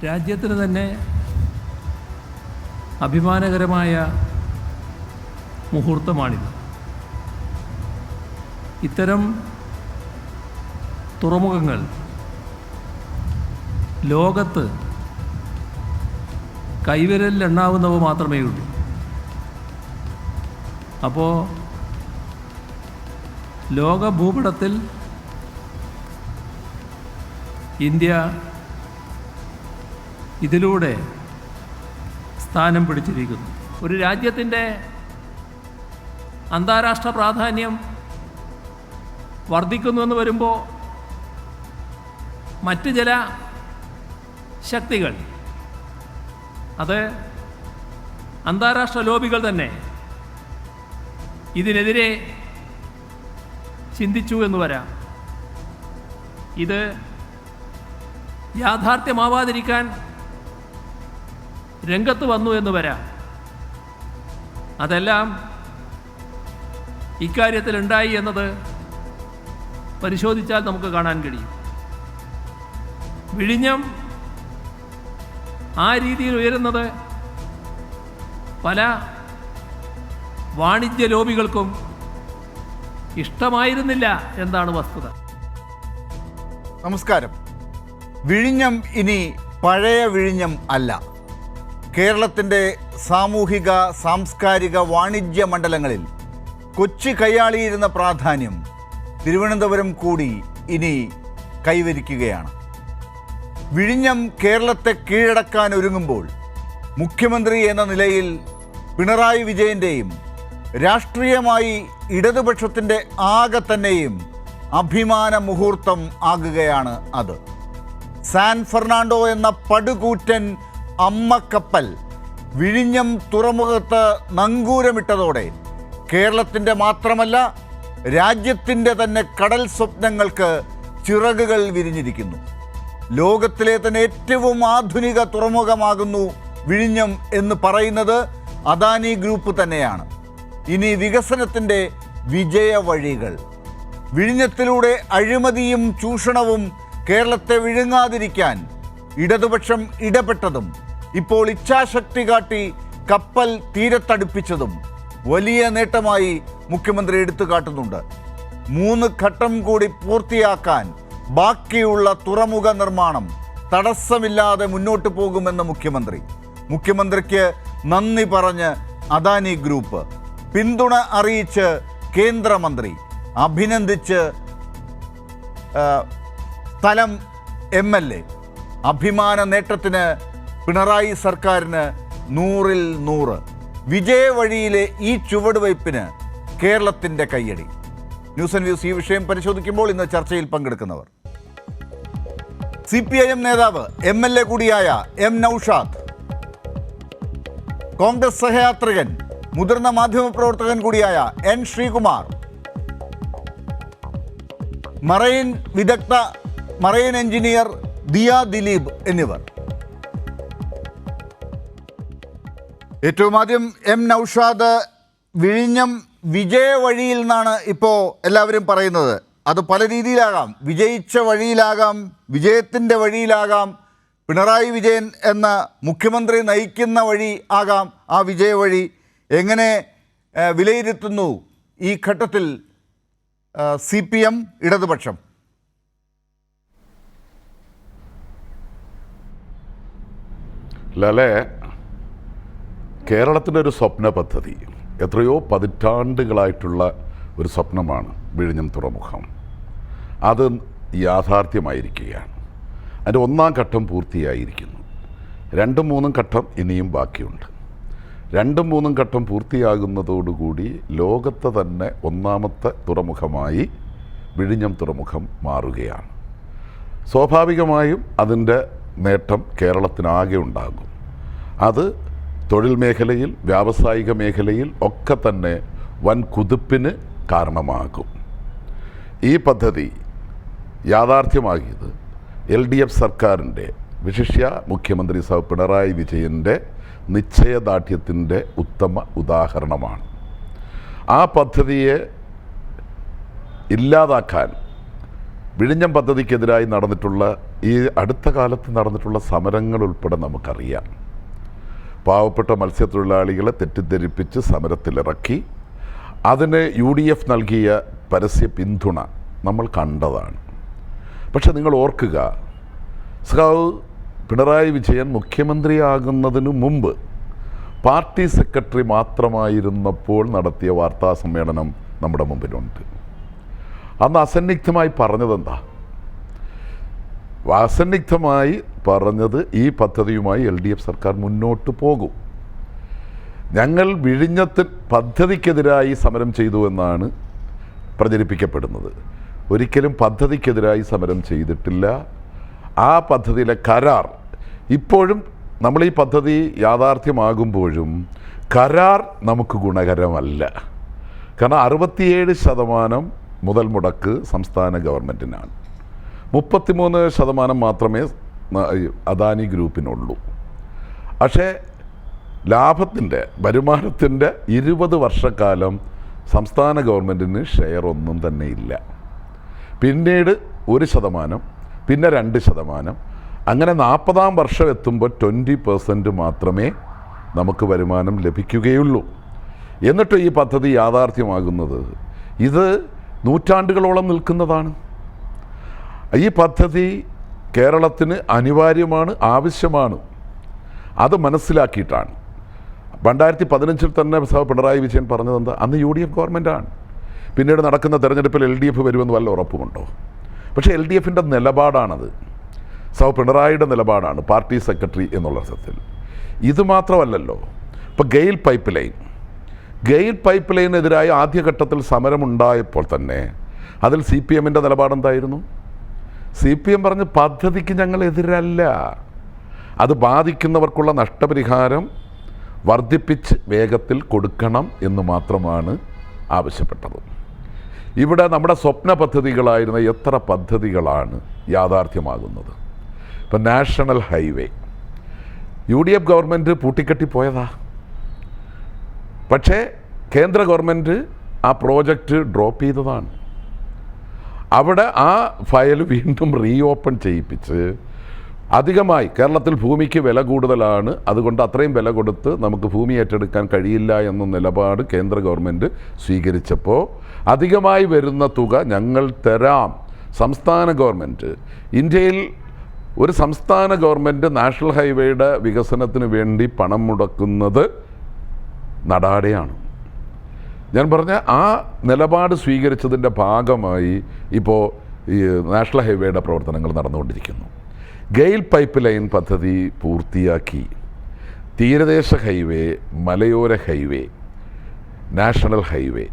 രാജ്യത്തിന് തന്നെ അഭിമാനകരമായ മുഹൂർത്തമാണിത്. ഇത്തരം തുറമുഖങ്ങൾ ലോകത്ത് കൈവിരലിലെണ്ണാവുന്നവ മാത്രമേ ഉള്ളൂ. അപ്പോൾ ലോക ഭൂപടത്തിൽ ഇന്ത്യ ഇതിലൂടെ സ്ഥാനം പിടിച്ചിരിക്കുന്നു. ഒരു രാജ്യത്തിൻ്റെ അന്താരാഷ്ട്ര പ്രാധാന്യം വർദ്ധിക്കുന്നുവെന്ന് വരുമ്പോൾ മറ്റ് ചില ശക്തികൾ, അത് അന്താരാഷ്ട്ര ലോബികൾ തന്നെ ഇതിനെതിരെ ചിന്തിച്ചു എന്ന് വരാം. ഇത് യാഥാർത്ഥ്യമാവാതിരിക്കാൻ രംഗത്ത് വന്നു എന്ന് വരാം. അതെല്ലാം ഇക്കാര്യത്തിൽ ഉണ്ടായി എന്നത് പരിശോധിച്ചാൽ നമുക്ക് കാണാൻ കഴിയും. വിഴിഞ്ഞം ആ രീതിയിൽ ഉയരുന്നത് പല വാണിജ്യ ലോബികൾക്കും ഇഷ്ടമായിരുന്നില്ല എന്നാണ് വസ്തുത. നമസ്കാരം. വിഴിഞ്ഞം ഇനി പഴയ വിഴിഞ്ഞം അല്ല. കേരളത്തിൻ്റെ സാമൂഹിക, സാംസ്കാരിക, വാണിജ്യ മണ്ഡലങ്ങളിൽ കൊച്ചി കൈയാളിയിരുന്ന പ്രാധാന്യം തിരുവനന്തപുരം കൂടി ഇനി കൈവരിക്കുകയാണ്. വിഴിഞ്ഞം കേരളത്തെ കീഴടക്കാൻ ഒരുങ്ങുമ്പോൾ മുഖ്യമന്ത്രി എന്ന നിലയിൽ പിണറായി വിജയൻ്റെയും രാഷ്ട്രീയമായി ഇടതുപക്ഷത്തിൻ്റെ ആകെ തന്നെയും അഭിമാന മുഹൂർത്തം ആകുകയാണ് അത്. സാൻ ഫെർണാണ്ടോ എന്ന പടുകൂറ്റൻ അമ്മക്കപ്പൽ വിഴിഞ്ഞം തുറമുഖത്ത് നങ്കൂരമിട്ടതോടെ കേരളത്തിൻ്റെ മാത്രമല്ല രാജ്യത്തിൻ്റെ തന്നെ കടൽ സ്വപ്നങ്ങൾക്ക് ചിറകുകൾ വിരിഞ്ഞിരിക്കുന്നു. ലോകത്തിലെ തന്നെ ഏറ്റവും ആധുനിക തുറമുഖമാകുന്നു വിഴിഞ്ഞം എന്ന് പറയുന്നത് അദാനി ഗ്രൂപ്പ് തന്നെയാണ്. ഇനി വികസനത്തിൻ്റെ വിജയ വഴികൾ. വിഴിഞ്ഞത്തിലൂടെ അഴിമതിയും ചൂഷണവും കേരളത്തെ വിഴുങ്ങാതിരിക്കാൻ ഇടതുപക്ഷം ഇടപെട്ടതും ഇപ്പോൾ ഇച്ഛാശക്തി കാട്ടി കപ്പൽ തീരത്തടുപ്പിച്ചതും വലിയ നേട്ടമായി മുഖ്യമന്ത്രി എടുത്തു കാട്ടുന്നുണ്ട്. 3 ഘട്ടം കൂടി പൂർത്തിയാക്കാൻ ബാക്കിയുള്ള തുറമുഖ നിർമ്മാണം തടസ്സമില്ലാതെ മുന്നോട്ട് പോകുമെന്ന് മുഖ്യമന്ത്രിക്ക് നന്ദി പറഞ്ഞ് അദാനി ഗ്രൂപ്പ്, പിന്തുണ അറിയിച്ച് കേന്ദ്രമന്ത്രി, അഭിനന്ദിച്ച് സ്ഥലം MLA. അഭിമാന നേട്ടത്തിന് പിണറായി സർക്കാരിന് 100-ൽ 100. വിജയ വഴിയിലെ ഈ ചുവടുവയ്പ്പിന് കേരളത്തിൻ്റെ കയ്യടി. ന്യൂസ് ആൻഡ് വ്യൂസ് ഈ വിഷയം പരിശോധിക്കുമ്പോൾ ഇന്ന് ചർച്ചയിൽ പങ്കെടുക്കുന്നവർ: CPIM നേതാവ് MLA കൂടിയായ M. നൌഷാദ്, കോൺഗ്രസ് സഹയാത്രികൻ മുതിർന്ന മാധ്യമപ്രവർത്തകൻ കൂടിയായ N. ശ്രീകുമാർ, മറൈൻ വിദഗ്ധ മറൈൻ എഞ്ചിനീയർ ദിയ ദിലീപ് എന്നിവർ. ഏറ്റവും ആദ്യം M. നൌഷാദ്, വിഴിഞ്ഞം വിജയ വഴിയിൽ നിന്നാണ് ഇപ്പോൾ എല്ലാവരും പറയുന്നത്. അത് പല രീതിയിലാകാം. വിജയിച്ച വഴിയിലാകാം, വിജയത്തിൻ്റെ വഴിയിലാകാം, പിണറായി വിജയൻ എന്ന മുഖ്യമന്ത്രി നയിക്കുന്ന വഴി ആകാം ആ വിജയ വഴി. എങ്ങനെ വിലയിരുത്തുന്നു ഈ ഘട്ടത്തിൽ CPM, ഇടതുപക്ഷം? ലലെ, കേരളത്തിൻ്റെ ഒരു സ്വപ്ന പദ്ധതി, എത്രയോ പതിറ്റാണ്ടുകളായിട്ടുള്ള ഒരു സ്വപ്നമാണ് വിഴിഞ്ഞം തുറമുഖം. അത് യാഥാർത്ഥ്യമായിരിക്കുകയാണ്. അതിൻ്റെ 1-ാം ഘട്ടം പൂർത്തിയായിരിക്കുന്നു. 2ഉം 3ഉം ഘട്ടം ഇനിയും ബാക്കിയുണ്ട്. 2ഉം 3ഉം ഘട്ടം പൂർത്തിയാകുന്നതോടുകൂടി ലോകത്തെ തന്നെ 1ാമത്തെ തുറമുഖമായി വിഴിഞ്ഞം തുറമുഖം മാറുകയാണ്. സ്വാഭാവികമായും അതിൻ്റെ നേട്ടം കേരളത്തിനാകെ ഉണ്ടാകും. അത് തൊഴിൽ മേഖലയിൽ, വ്യാവസായിക മേഖലയിൽ ഒക്കെ തന്നെ വൻ കുതിപ്പിന് കാരണമാകും. ഈ പദ്ധതി യാഥാർത്ഥ്യമാകിയത് LDF സർക്കാരിൻ്റെ, വിശിഷ്യ മുഖ്യമന്ത്രി പിണറായി വിജയൻ്റെ നിശ്ചയദാർഢ്യത്തിൻ്റെ ഉത്തമ ഉദാഹരണമാണ്. ആ പദ്ധതിയെ ഇല്ലാതാക്കാൻ വിഴിഞ്ഞം പദ്ധതിക്കെതിരായി നടന്നിട്ടുള്ള ഈ അടുത്ത കാലത്ത് നടന്നിട്ടുള്ള സമരങ്ങൾ ഉൾപ്പെടെ നമുക്കറിയാം. പാവപ്പെട്ട മത്സ്യത്തൊഴിലാളികളെ തെറ്റിദ്ധരിപ്പിച്ച് സമരത്തിലിറക്കി അതിന് UDF നൽകിയ പരസ്യ പിന്തുണ നമ്മൾ കണ്ടതാണ്. പക്ഷെ നിങ്ങൾ ഓർക്കുക, സഖാവ് പിണറായി വിജയൻ മുഖ്യമന്ത്രിയാകുന്നതിന് മുമ്പ് പാർട്ടി സെക്രട്ടറി മാത്രമായിരുന്നപ്പോൾ നടത്തിയ വാർത്താ സമ്മേളനം നമ്മുടെ മുമ്പിലുണ്ട്. അന്ന് അസന്നിഗ്ധമായി പറഞ്ഞതെന്താ? അസന്നിഗ്ധമായി പറഞ്ഞത് ഈ പദ്ധതിയുമായി LDF സർക്കാർ മുന്നോട്ട് പോകും. ഞങ്ങൾ വിഴിഞ്ഞത്തിൽ പദ്ധതിക്കെതിരായി സമരം ചെയ്തു എന്നാണ് പ്രചരിപ്പിക്കപ്പെടുന്നത്. ഒരിക്കലും പദ്ധതിക്കെതിരായി സമരം ചെയ്തിട്ടില്ല. ആ പദ്ധതിയിലെ കരാർ ഇപ്പോഴും നമ്മൾ ഈ പദ്ധതി യാഥാർത്ഥ്യമാകുമ്പോഴും കരാർ നമുക്ക് ഗുണകരമല്ല. കാരണം 67% മുതൽ മുടക്ക് സംസ്ഥാന ഗവൺമെൻറ്റിനാണ്. 33% മാത്രമേ അദാനി ഗ്രൂപ്പിനുള്ളൂ. പക്ഷേ ലാഭത്തിൻ്റെ വരുമാനത്തിൻ്റെ 20 വർഷക്കാലം സംസ്ഥാന ഗവൺമെൻറ്റിന് ഷെയർ ഒന്നും തന്നെ ഇല്ല. പിന്നീട് 1%, പിന്നെ 2%, അങ്ങനെ 40-ാം വർഷം എത്തുമ്പോൾ 20% മാത്രമേ നമുക്ക് വരുമാനം ലഭിക്കുകയുള്ളൂ. എന്നിട്ട് ഈ പദ്ധതി യാഥാർത്ഥ്യമാകുന്നത് ഇത് നൂറ്റാണ്ടുകളോളം നിൽക്കുന്നതാണ്. ഈ പദ്ധതി കേരളത്തിന് അനിവാര്യമാണ്, ആവശ്യമാണ്. അത് മനസ്സിലാക്കിയിട്ടാണ് 2015 തന്നെ പിണറായി വിജയൻ പറഞ്ഞത് എന്താ? അന്ന് UDF ഗവൺമെൻറ്റാണ്. പിന്നീട് നടക്കുന്ന തെരഞ്ഞെടുപ്പിൽ LDF വരുമെന്ന് വല്ല ഉറപ്പുമുണ്ടോ? പക്ഷേ LDFിൻ്റെ നിലപാടാണത്. പിണറായിയുടെ നിലപാടാണ് പാർട്ടി സെക്രട്ടറി എന്നുള്ള അർത്ഥത്തിൽ. ഇത് മാത്രമല്ലല്ലോ, ഇപ്പോൾ ഗെയിൽ പൈപ്പ് ലൈനെതിരായി ആദ്യഘട്ടത്തിൽ സമരമുണ്ടായപ്പോൾ തന്നെ അതിൽ CPMൻ്റെ നിലപാടെന്തായിരുന്നു? CPM പറഞ്ഞ് പദ്ധതിക്ക് ഞങ്ങൾ എതിരല്ല, അത് ബാധിക്കുന്നവർക്കുള്ള നഷ്ടപരിഹാരം വർദ്ധിപ്പിച്ച് വേഗത്തിൽ കൊടുക്കണം എന്ന് മാത്രമാണ് ആവശ്യപ്പെട്ടത്. ഇവിടെ നമ്മുടെ സ്വപ്ന പദ്ധതികളായിരുന്ന എത്ര പദ്ധതികളാണ് യാഥാർത്ഥ്യമാകുന്നത്? ഇപ്പം നാഷണൽ ഹൈവേ UDF ഗവൺമെൻറ് പൂട്ടിക്കെട്ടിപ്പോയതാ. പക്ഷേ കേന്ദ്ര ഗവൺമെൻറ് ആ പ്രോജക്റ്റ് ഡ്രോപ്പ് ചെയ്തതാണ്. അവിടെ ആ ഫയൽ വീണ്ടും റീഓപ്പൺ ചെയ്യിപ്പിച്ച് അധികമായി കേരളത്തിൽ ഭൂമിക്ക് വില കൂടുതലാണ്, അതുകൊണ്ട് അത്രയും വില കൊടുത്ത് നമുക്ക് ഭൂമി ഏറ്റെടുക്കാൻ കഴിയില്ല എന്ന നിലപാട് കേന്ദ്ര ഗവൺമെൻറ് സ്വീകരിച്ചപ്പോൾ അധികമായി വരുന്ന തുക ഞങ്ങൾ തരാം. സംസ്ഥാന ഗവൺമെൻറ്, ഇന്ത്യയിൽ ഒരു സംസ്ഥാന ഗവൺമെൻറ് നാഷണൽ ഹൈവേയുടെ വികസനത്തിന് വേണ്ടി പണം മുടക്കുന്നത് നടാടെയാണ്. ഞാൻ പറഞ്ഞ ആ നിലപാട് സ്വീകരിച്ചതിൻ്റെ ഭാഗമായി ഇപ്പോൾ ഈ നാഷണൽ ഹൈവേയുടെ പ്രവർത്തനങ്ങൾ നടന്നുകൊണ്ടിരിക്കുന്നു. ഗെയിൽ പൈപ്പ് ലൈൻ പദ്ധതി പൂർത്തിയാക്കി തീരദേശ ഹൈവേ, മലയോര ഹൈവേ, നാഷണൽ ഹൈവേ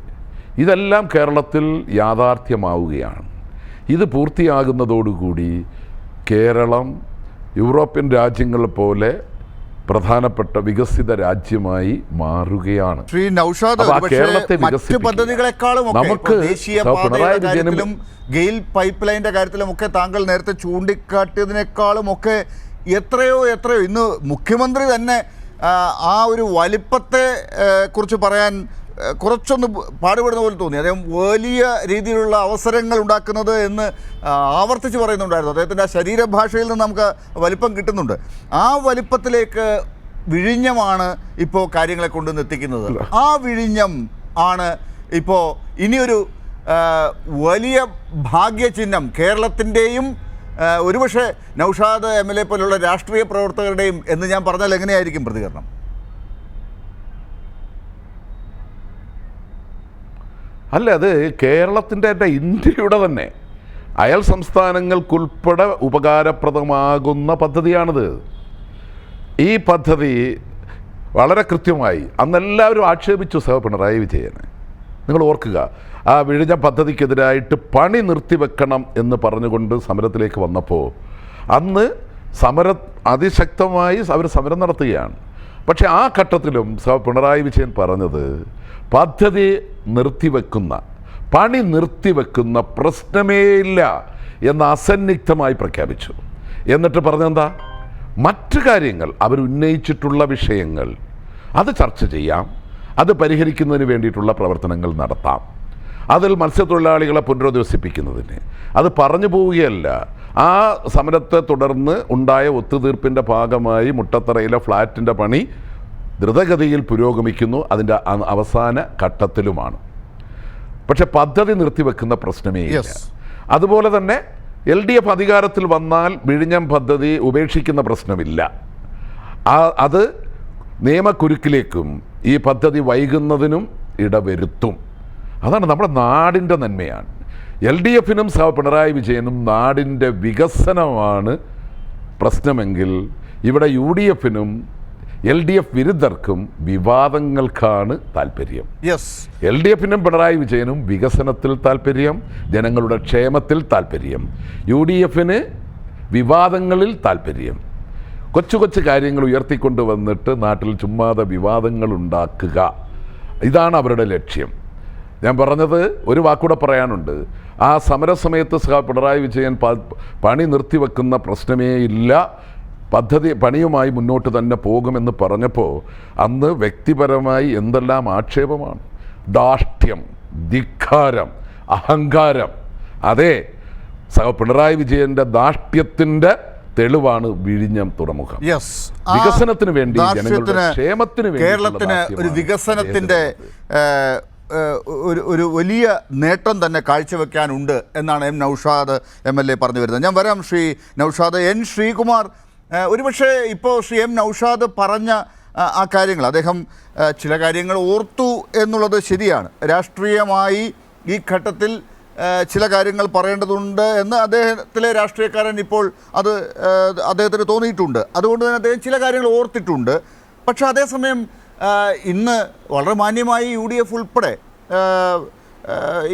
ഇതെല്ലാം കേരളത്തിൽ യാഥാർത്ഥ്യമാവുകയാണ്. ഇത് പൂർത്തിയാകുന്നതോടുകൂടി കേരളം യൂറോപ്യൻ രാജ്യങ്ങൾ പോലെ പ്രധാനപ്പെട്ട വികസിത രാജ്യമായി മാറുകയാണ്. ശ്രീ നൗഷാദ്, മറ്റ് പദ്ധതികളെക്കാളും ദേശീയ പാതയുടെ കാര്യത്തിലും ഗെയിൽ പൈപ്പ് ലൈൻ്റെ കാര്യത്തിലുമൊക്കെ താങ്കൾ നേരത്തെ ചൂണ്ടിക്കാട്ടിയതിനേക്കാളും ഒക്കെ എത്രയോ ഇന്ന് മുഖ്യമന്ത്രി തന്നെ ആ ഒരു വലിപ്പത്തെ കുറിച്ച് പറയാൻ കുറച്ചൊന്ന് പാടുപെടുന്ന പോലെ തോന്നി. അദ്ദേഹം വലിയ രീതിയിലുള്ള അവസരങ്ങൾ ഉണ്ടാക്കുന്നത് എന്ന് ആവർത്തിച്ച് പറയുന്നുണ്ടായിരുന്നു. അദ്ദേഹത്തിൻ്റെ ആ ശരീരഭാഷയിൽ നിന്ന് നമുക്ക് വലിപ്പം കിട്ടുന്നുണ്ട്. ആ വലിപ്പത്തിലേക്ക് വിഴിഞ്ഞമാണ് ഇപ്പോൾ കാര്യങ്ങളെ കൊണ്ടുവന്ന് എത്തിക്കുന്നത്. ആ വിഴിഞ്ഞം ആണ് ഇപ്പോൾ ഇനിയൊരു വലിയ ഭാഗ്യചിഹ്നം കേരളത്തിൻ്റെയും ഒരുപക്ഷെ നൗഷാദ് MLA പോലുള്ള രാഷ്ട്രീയ പ്രവർത്തകരുടെയും എന്ന് ഞാൻ പറഞ്ഞാൽ എങ്ങനെയായിരിക്കും പ്രതികരണം? അല്ല, അത് കേരളത്തിൻ്റെ ഇന്ത്യയുടെ തന്നെ അയൽ സംസ്ഥാനങ്ങൾക്കുൾപ്പെടെ ഉപകാരപ്രദമാകുന്ന പദ്ധതിയാണിത്. ഈ പദ്ധതി വളരെ കൃത്യമായി അന്നെല്ലാവരും ആക്ഷേപിച്ചു പിണറായി വിജയനെ. നിങ്ങൾ ഓർക്കുക, ആ വിഴിഞ്ഞ പദ്ധതിക്കെതിരായിട്ട് പണി നിർത്തിവെക്കണം എന്ന് പറഞ്ഞുകൊണ്ട് സമരത്തിലേക്ക് വന്നപ്പോൾ അന്ന് അതിശക്തമായി അവർ സമരം നടത്തുകയാണ്. പക്ഷേ ആ ഘട്ടത്തിലും പിണറായി വിജയൻ പറഞ്ഞത് പദ്ധതി നിർത്തിവെക്കുന്ന, പണി നിർത്തിവെക്കുന്ന പ്രശ്നമേ ഇല്ല എന്ന് അസന്നിഗ്ധമായി പ്രഖ്യാപിച്ചു. എന്നിട്ട് പറഞ്ഞെന്താ? മറ്റു കാര്യങ്ങൾ അവരുന്നയിച്ചിട്ടുള്ള വിഷയങ്ങൾ അത് ചർച്ച ചെയ്യാം, അത് പരിഹരിക്കുന്നതിന് വേണ്ടിയിട്ടുള്ള പ്രവർത്തനങ്ങൾ നടത്താം. അതിൽ മത്സ്യത്തൊഴിലാളികളെ പുനരധിവസിപ്പിക്കുന്നതിന് അത് പറഞ്ഞു പോവുകയല്ല, ആ സമരത്തെ തുടർന്ന് ഉണ്ടായ ഒത്തുതീർപ്പിൻ്റെ ഭാഗമായി മുട്ടത്തറയിലെ ഫ്ലാറ്റിൻ്റെ പണി ദ്രുതഗതിയിൽ പുരോഗമിക്കുന്നു, അതിൻ്റെ അവസാന ഘട്ടത്തിലുമാണ്. പക്ഷെ പദ്ധതി നിർത്തിവെക്കുന്ന പ്രശ്നമേ ഇല്ല. അതുപോലെ തന്നെ LDF അധികാരത്തിൽ വന്നാൽ വിഴിഞ്ഞം പദ്ധതി ഉപേക്ഷിക്കുന്ന പ്രശ്നമില്ല. അത് നിയമക്കുരുക്കിലേക്കും ഈ പദ്ധതി വൈകുന്നതിനും ഇടവരുത്തും. അതാണ് നമ്മുടെ നാടിൻ്റെ നന്മയാണ്. LDFനും പിണറായി വിജയനും നാടിൻ്റെ വികസനമാണ് പ്രശ്നമെങ്കിൽ ഇവിടെ UDFനും LDF വിരുദ്ധർക്കും വിവാദങ്ങൾക്കാണ് താല്പര്യം. LDFനും പിണറായി വിജയനും വികസനത്തിൽ താല്പര്യം, ജനങ്ങളുടെ ക്ഷേമത്തിൽ താല്പര്യം. UDFന് വിവാദങ്ങളിൽ താല്പര്യം. കൊച്ചു കൊച്ചു കാര്യങ്ങൾ ഉയർത്തിക്കൊണ്ട് വന്നിട്ട് നാട്ടിൽ ചുമ്മാതെ വിവാദങ്ങൾ ഉണ്ടാക്കുക, ഇതാണ് അവരുടെ ലക്ഷ്യം. ഞാൻ പറഞ്ഞത് ഒരു വാക്കൂടെ പറയാനുണ്ട്. ആ സമരസമയത്ത് പിണറായി വിജയൻ പണി നിർത്തിവെക്കുന്ന പ്രശ്നമേ ഇല്ല, പദ്ധതി പണിയുമായി മുന്നോട്ട് തന്നെ പോകുമെന്ന് പറഞ്ഞപ്പോൾ അന്ന് വ്യക്തിപരമായി എന്തെല്ലാം ആക്ഷേപമാണ്. ധാർഷ്ട്യം, ധിക്കാരം, അഹങ്കാരം. അതെ, പിണറായി വിജയന്റെ ധാർഷ്ട്യത്തിൻ്റെ തെളിവാണ് വിഴിഞ്ഞം തുറമുഖം. വികസനത്തിന് വേണ്ടി, ജനങ്ങളുടെ ക്ഷേമത്തിന് വേണ്ടി കേരളത്തിന് ഒരു വികസനത്തിൻ്റെ ഒരു വലിയ നേട്ടം തന്നെ കാഴ്ചവെക്കാനുണ്ട് എന്നാണ് നൗഷാദ് MLA പറഞ്ഞു വരുന്നത്. ഞാൻ വരാം ശ്രീ നൗഷാദ്. ശ്രീകുമാർ, ഒരുപക്ഷെ ഇപ്പോൾ ശ്രീ നൗഷാദ് പറഞ്ഞ ആ കാര്യങ്ങൾ, അദ്ദേഹം ചില കാര്യങ്ങൾ ഓർത്തു എന്നുള്ളത് ശരിയാണ്. രാഷ്ട്രീയമായി ഈ ഘട്ടത്തിൽ ചില കാര്യങ്ങൾ പറയേണ്ടതുണ്ട് എന്ന് അദ്ദേഹത്തിലെ രാഷ്ട്രീയക്കാരൻ ഇപ്പോൾ അദ്ദേഹത്തിന് തോന്നിയിട്ടുണ്ട്. അതുകൊണ്ട് തന്നെ അദ്ദേഹം ചില കാര്യങ്ങൾ ഓർത്തിട്ടുണ്ട്. പക്ഷേ അതേസമയം ഇന്ന് വളരെ മാന്യമായി UDF ഉൾപ്പെടെ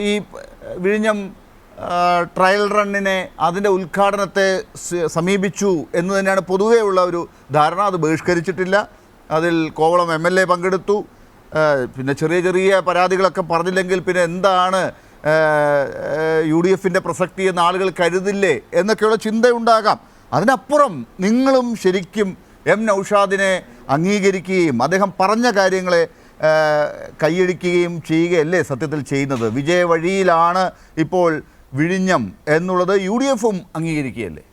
ഈ വിഴിഞ്ഞം ട്രയൽ റണ്ണിനെ, അതിൻ്റെ ഉദ്ഘാടനത്തെ സമീപിച്ചു എന്ന് തന്നെയാണ് പൊതുവേ ഉള്ള ഒരു ധാരണ. അത് ബഹിഷ്കരിച്ചിട്ടില്ല. അതിൽ കോവളം MLA പങ്കെടുത്തു. പിന്നെ ചെറിയ ചെറിയ പരാതികളൊക്കെ പറഞ്ഞില്ലെങ്കിൽ പിന്നെ എന്താണ് UDFൻ്റെ പ്രസക്തി എന്ന് ആളുകൾ കരുതില്ലേ എന്നൊക്കെയുള്ള ചിന്തയുണ്ടാകാം. അതിനപ്പുറം നിങ്ങളും ശരിക്കും നൗഷാദിനെ അംഗീകരിക്കുകയും അദ്ദേഹം പറഞ്ഞ കാര്യങ്ങളെ കൈയടിക്കുകയും ചെയ്യുകയല്ലേ സത്യത്തിൽ ചെയ്യുന്നത്? വിജയ വഴിയിലാണ് ഇപ്പോൾ വിഴിഞ്ഞം എന്നുള്ളത് UDFും അംഗീകരിക്കുകയല്ലേ?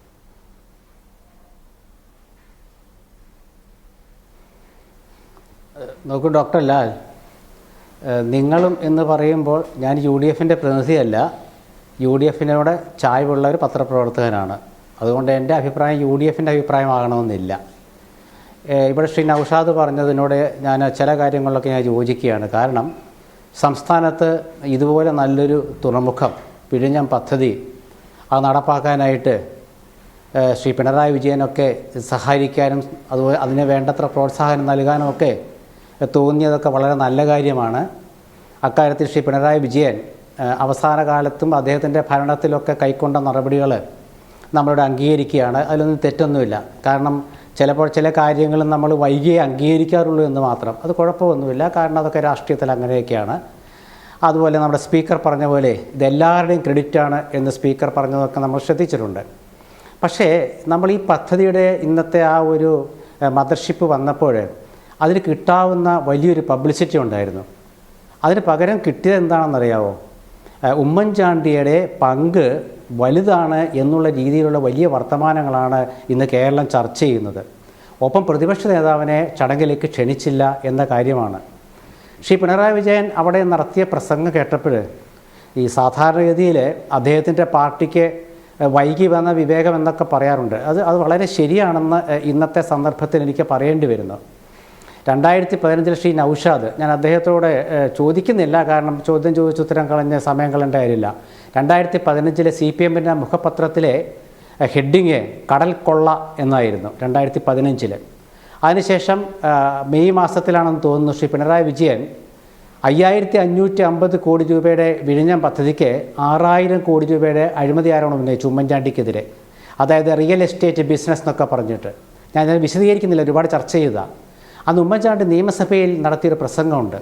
നോക്കൂ ഡോക്ടർ ലാൽ, നിങ്ങളും എന്ന് പറയുമ്പോൾ ഞാൻ UDFൻ്റെ പ്രതിനിധിയല്ല, UDFിനോട് ചായ്വുള്ള ഒരു പത്രപ്രവർത്തകനാണ്. അതുകൊണ്ട് എൻ്റെ അഭിപ്രായം UDFൻ്റെ അഭിപ്രായമാകണമെന്നില്ല. ഇവിടെ ശ്രീ നൗഷാദ് പറഞ്ഞതിനോട് ഞാൻ ചില കാര്യങ്ങളിലൊക്കെ ഞാൻ യോജിക്കുകയാണ്. കാരണം സംസ്ഥാനത്ത് ഇതുപോലെ നല്ലൊരു തുറമുഖം, വിഴിഞ്ഞം പദ്ധതി, അത് നടപ്പാക്കാനായിട്ട് ശ്രീ പിണറായി വിജയനൊക്കെ സഹായിക്കാനും അതുപോലെ അതിന് വേണ്ടത്ര പ്രോത്സാഹനം നൽകാനുമൊക്കെ തോന്നിയതൊക്കെ വളരെ നല്ല കാര്യമാണ്. അക്കാര്യത്തിൽ ശ്രീ പിണറായി വിജയൻ അവസാന കാലത്തും അദ്ദേഹത്തിൻ്റെ ഭരണത്തിലൊക്കെ കൈക്കൊണ്ട നടപടികൾ നമ്മളിവിടെ അംഗീകരിക്കുകയാണ്. അതിലൊന്നും തെറ്റൊന്നുമില്ല. കാരണം ചിലപ്പോൾ ചില കാര്യങ്ങളും നമ്മൾ വൈകിയേ അംഗീകരിക്കാറുള്ളൂ എന്ന് മാത്രം. അത് കുഴപ്പമൊന്നുമില്ല, കാരണം അതൊക്കെ രാഷ്ട്രീയത്തിൽ അങ്ങനെയൊക്കെയാണ്. അതുപോലെ നമ്മുടെ സ്പീക്കർ പറഞ്ഞ പോലെ ഇതെല്ലാവരുടെയും ക്രെഡിറ്റാണ് എന്ന് സ്പീക്കർ പറഞ്ഞതൊക്കെ നമ്മൾ ശ്രദ്ധിച്ചിട്ടുണ്ട്. പക്ഷേ നമ്മൾ ഈ പദ്ധതിയുടെ ഇന്നത്തെ ആ ഒരു മദർഷിപ്പ് വന്നപ്പോൾ അതിന് കിട്ടാവുന്ന വലിയൊരു പബ്ലിസിറ്റി ഉണ്ടായിരുന്നു. അതിന് പകരം കിട്ടിയത് എന്താണെന്നറിയാമോ? ഉമ്മൻചാണ്ടിയുടെ പങ്ക് വലുതാണ് എന്നുള്ള രീതിയിലുള്ള വലിയ വർത്തമാനങ്ങളാണ് ഇന്ന് കേരളം ചർച്ച ചെയ്യുന്നത്. ഒപ്പം പ്രതിപക്ഷ നേതാവിനെ ചടങ്ങിലേക്ക് ക്ഷണിച്ചില്ല എന്ന കാര്യമാണ്. ശ്രീ പിണറായി വിജയൻ അവിടെ നടത്തിയ പ്രസംഗം കേട്ടപ്പോൾ ഈ സാധാരണഗതിയിൽ അദ്ദേഹത്തിൻ്റെ പാർട്ടിക്ക് വൈകി വന്ന വിവേകം എന്നൊക്കെ പറയാറുണ്ട്. അത് വളരെ ശരിയാണെന്ന് ഇന്നത്തെ സന്ദർഭത്തിൽ എനിക്ക് പറയേണ്ടി വരുന്നു. 2015 ശ്രീ നൗഷാദ്, ഞാൻ അദ്ദേഹത്തോട് ചോദിക്കുന്നില്ല, കാരണം ചോദ്യം ചോദിച്ചുത്തരം കളഞ്ഞ സമയം കളയേണ്ട കാര്യമില്ല. 2015 CPMൻ്റെ മുഖപത്രത്തിലെ ഹെഡിങ് കടൽ കൊള്ള എന്നായിരുന്നു 2015. അതിനുശേഷം മെയ് മാസത്തിലാണെന്ന് തോന്നുന്നു ശ്രീ പിണറായി വിജയൻ 5550 കോടി രൂപയുടെ വിഴിഞ്ഞം പദ്ധതിക്ക് 6000 കോടി രൂപയുടെ അഴിമതി ആരോപണം ഉന്നയിച്ചു ഉമ്മൻചാണ്ടിക്കെതിരെ. അതായത് റിയൽ എസ്റ്റേറ്റ് ബിസിനസ് എന്നൊക്കെ പറഞ്ഞിട്ട്. ഞാൻ വിശദീകരിക്കുന്നില്ല, ഒരുപാട് ചർച്ച ചെയ്തതാണ്. അന്ന് ഉമ്മൻചാണ്ടി നിയമസഭയിൽ നടത്തിയൊരു പ്രസംഗമുണ്ട്.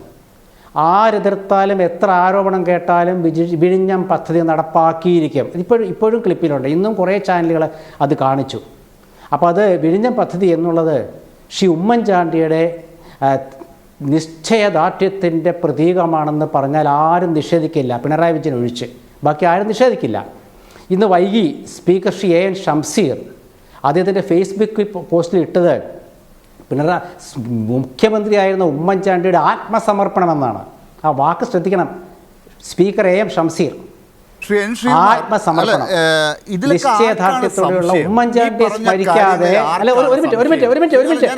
ആരെതിർത്താലും എത്ര ആരോപണം കേട്ടാലും വിഴിഞ്ഞം പദ്ധതി നടപ്പാക്കിയിരിക്കും. ഇപ്പോഴും ക്ലിപ്പിലുണ്ട്, ഇന്നും കുറേ ചാനലുകൾ അത് കാണിച്ചു. അപ്പോൾ അത് വിഴിഞ്ഞം പദ്ധതി എന്നുള്ളത് ശ്രീ ഉമ്മൻചാണ്ടിയുടെ നിശ്ചയദാർഢ്യത്തിൻ്റെ പ്രതീകമാണെന്ന് പറഞ്ഞാൽ ആരും നിഷേധിക്കില്ല, പിണറായി വിജയൻ ഒഴിച്ച് ബാക്കി ആരും നിഷേധിക്കില്ല. ഇന്ന് വൈകി സ്പീക്കർ ശ്രീ എൻ ഷംസീർ അദ്ദേഹത്തിൻ്റെ ഫേസ്ബുക്ക് പോസ്റ്റിൽ ഇട്ടത് മുഖ്യമന്ത്രിയായിരുന്ന ഉമ്മൻചാണ്ടിയുടെ ആത്മസമർപ്പണമെന്നാണ്. ആ വാക്ക് ശ്രദ്ധിക്കണം. സ്പീക്കർ എ എം ഷംസീർ ആത്മസമർപ്പണം. നിശ്ചയദാർഢ്യത്തോടെയുള്ള ഉമ്മൻചാണ്ടിയെ സ്മരിക്കാതെ ഞാൻ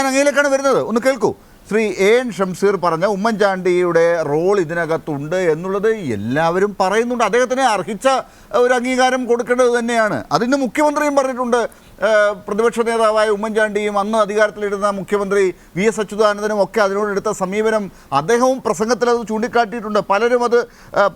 അങ്ങയിലേക്കാണ് വരുന്നത്. ഒന്ന് കേൾക്കൂ. ശ്രീ എ എൻ ഷംസീർ പറഞ്ഞ ഉമ്മൻചാണ്ടിയുടെ റോൾ ഇതിനകത്തുണ്ട് എന്നുള്ളത് എല്ലാവരും പറയുന്നുണ്ട്. അദ്ദേഹത്തിന് അർഹിച്ച ഒരു അംഗീകാരം കൊടുക്കേണ്ടത് തന്നെയാണ്. അതിന് മുഖ്യമന്ത്രിയും പറഞ്ഞിട്ടുണ്ട്. പ്രതിപക്ഷ നേതാവായ ഉമ്മൻചാണ്ടിയും അന്ന് അധികാരത്തിലിരുന്ന മുഖ്യമന്ത്രി വി എസ് അച്യുതാനന്ദനും ഒക്കെ അതിനോടെടുത്ത സമീപനം അദ്ദേഹവും പ്രസംഗത്തിൽ അത് ചൂണ്ടിക്കാട്ടിയിട്ടുണ്ട്. പലരും അത്